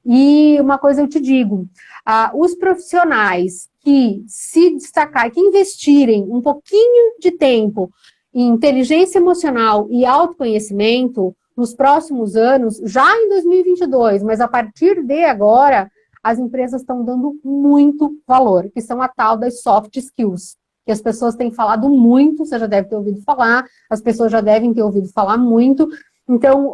e uma coisa eu te digo, os profissionais que se destacar, que investirem um pouquinho de tempo em inteligência emocional e autoconhecimento, nos próximos anos, já em 2022, mas a partir de agora, as empresas estão dando muito valor, que são a tal das soft skills, que as pessoas têm falado muito, você já deve ter ouvido falar, as pessoas já devem ter ouvido falar muito. Então,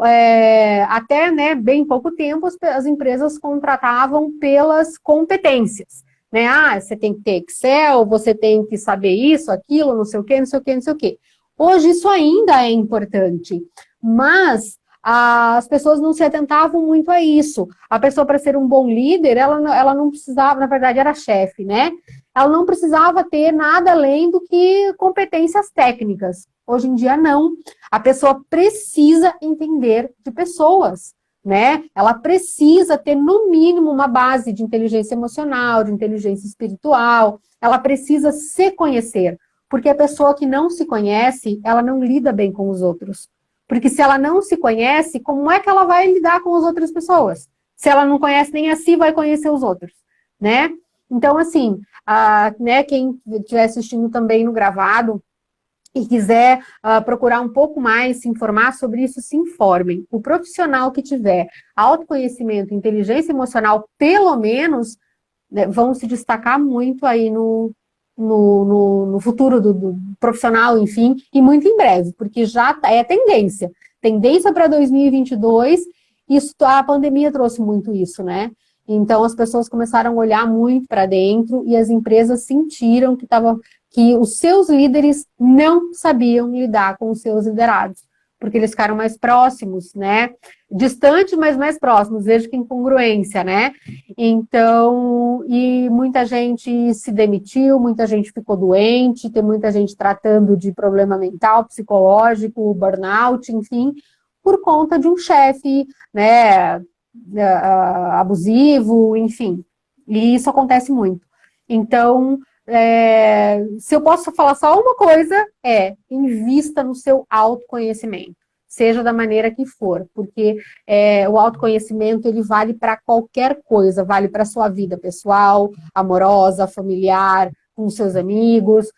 até, né, bem pouco tempo, as empresas contratavam pelas competências, né? Você tem que ter Excel, você tem que saber isso, aquilo, não sei o quê, não sei o quê, não sei o quê. Hoje isso ainda é importante, mas as pessoas não se atentavam muito a isso. A pessoa, para ser um bom líder, ela não precisava, na verdade, era chefe, né? Ela não precisava ter nada além do que competências técnicas. Hoje em dia, não. A pessoa precisa entender de pessoas, né? Ela precisa ter, no mínimo, uma base de inteligência emocional, de inteligência espiritual. Ela precisa se conhecer. Porque a pessoa que não se conhece, ela não lida bem com os outros. Porque se ela não se conhece, como é que ela vai lidar com as outras pessoas? Se ela não conhece nem a si, vai conhecer os outros, né? Então, assim, né, quem estiver assistindo também no gravado, e quiser procurar um pouco mais, se informar sobre isso, se informem. O profissional que tiver autoconhecimento, inteligência emocional, pelo menos, né, vão se destacar muito aí no futuro do profissional, enfim, e muito em breve, porque já é tendência. Tendência para 2022, isso, a pandemia trouxe muito isso, né? Então, as pessoas começaram a olhar muito para dentro e as empresas sentiram que os seus líderes não sabiam lidar com os seus liderados, porque eles ficaram mais próximos, né? Distante, mas mais próximos, veja que incongruência, né? Então, e muita gente se demitiu, muita gente ficou doente, tem muita gente tratando de problema mental, psicológico, burnout, enfim, por conta de um chefe, né, abusivo, enfim. E isso acontece muito. Então, se eu posso falar só uma coisa, invista no seu autoconhecimento, seja da maneira que for, porque o autoconhecimento ele vale para qualquer coisa, vale para a sua vida pessoal, amorosa, familiar, com seus amigos,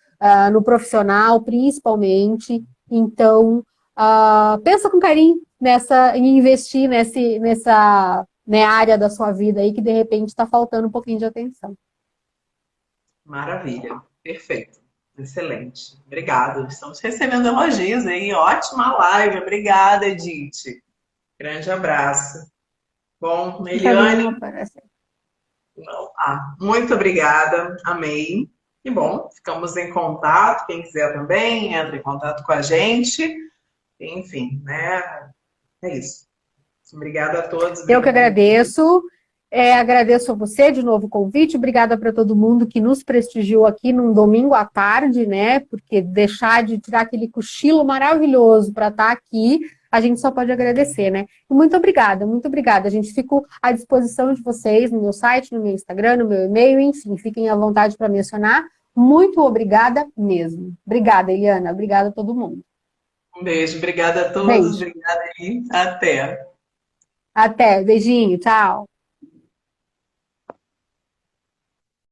no profissional, principalmente. Então, pensa com carinho em investir nessa né, área da sua vida aí que de repente está faltando um pouquinho de atenção. Maravilha, perfeito, excelente. Obrigada. Estamos recebendo elogios aí. Ótima live. Obrigada, Edith. Grande abraço. Bom, Fica bem, Eliane, aparece. muito obrigada. Amei. E bom, ficamos em contato. Quem quiser também, entra em contato com a gente. Enfim, né? É isso. Obrigada a todos. Eu que Obrigada. agradeço. Agradeço a você de novo o convite. Obrigada para todo mundo que nos prestigiou aqui num domingo à tarde, né? Porque deixar de tirar aquele cochilo maravilhoso para estar aqui, a gente só pode agradecer, né? E muito obrigada, muito obrigada. A gente fica à disposição de vocês no meu site, no meu Instagram, no meu e-mail, enfim, fiquem à vontade para mencionar. Muito obrigada mesmo. Obrigada, Eliana. Obrigada a todo mundo. Um beijo. Obrigada a todos. Beijo. Obrigada aí. Até. Até. Beijinho. Tchau.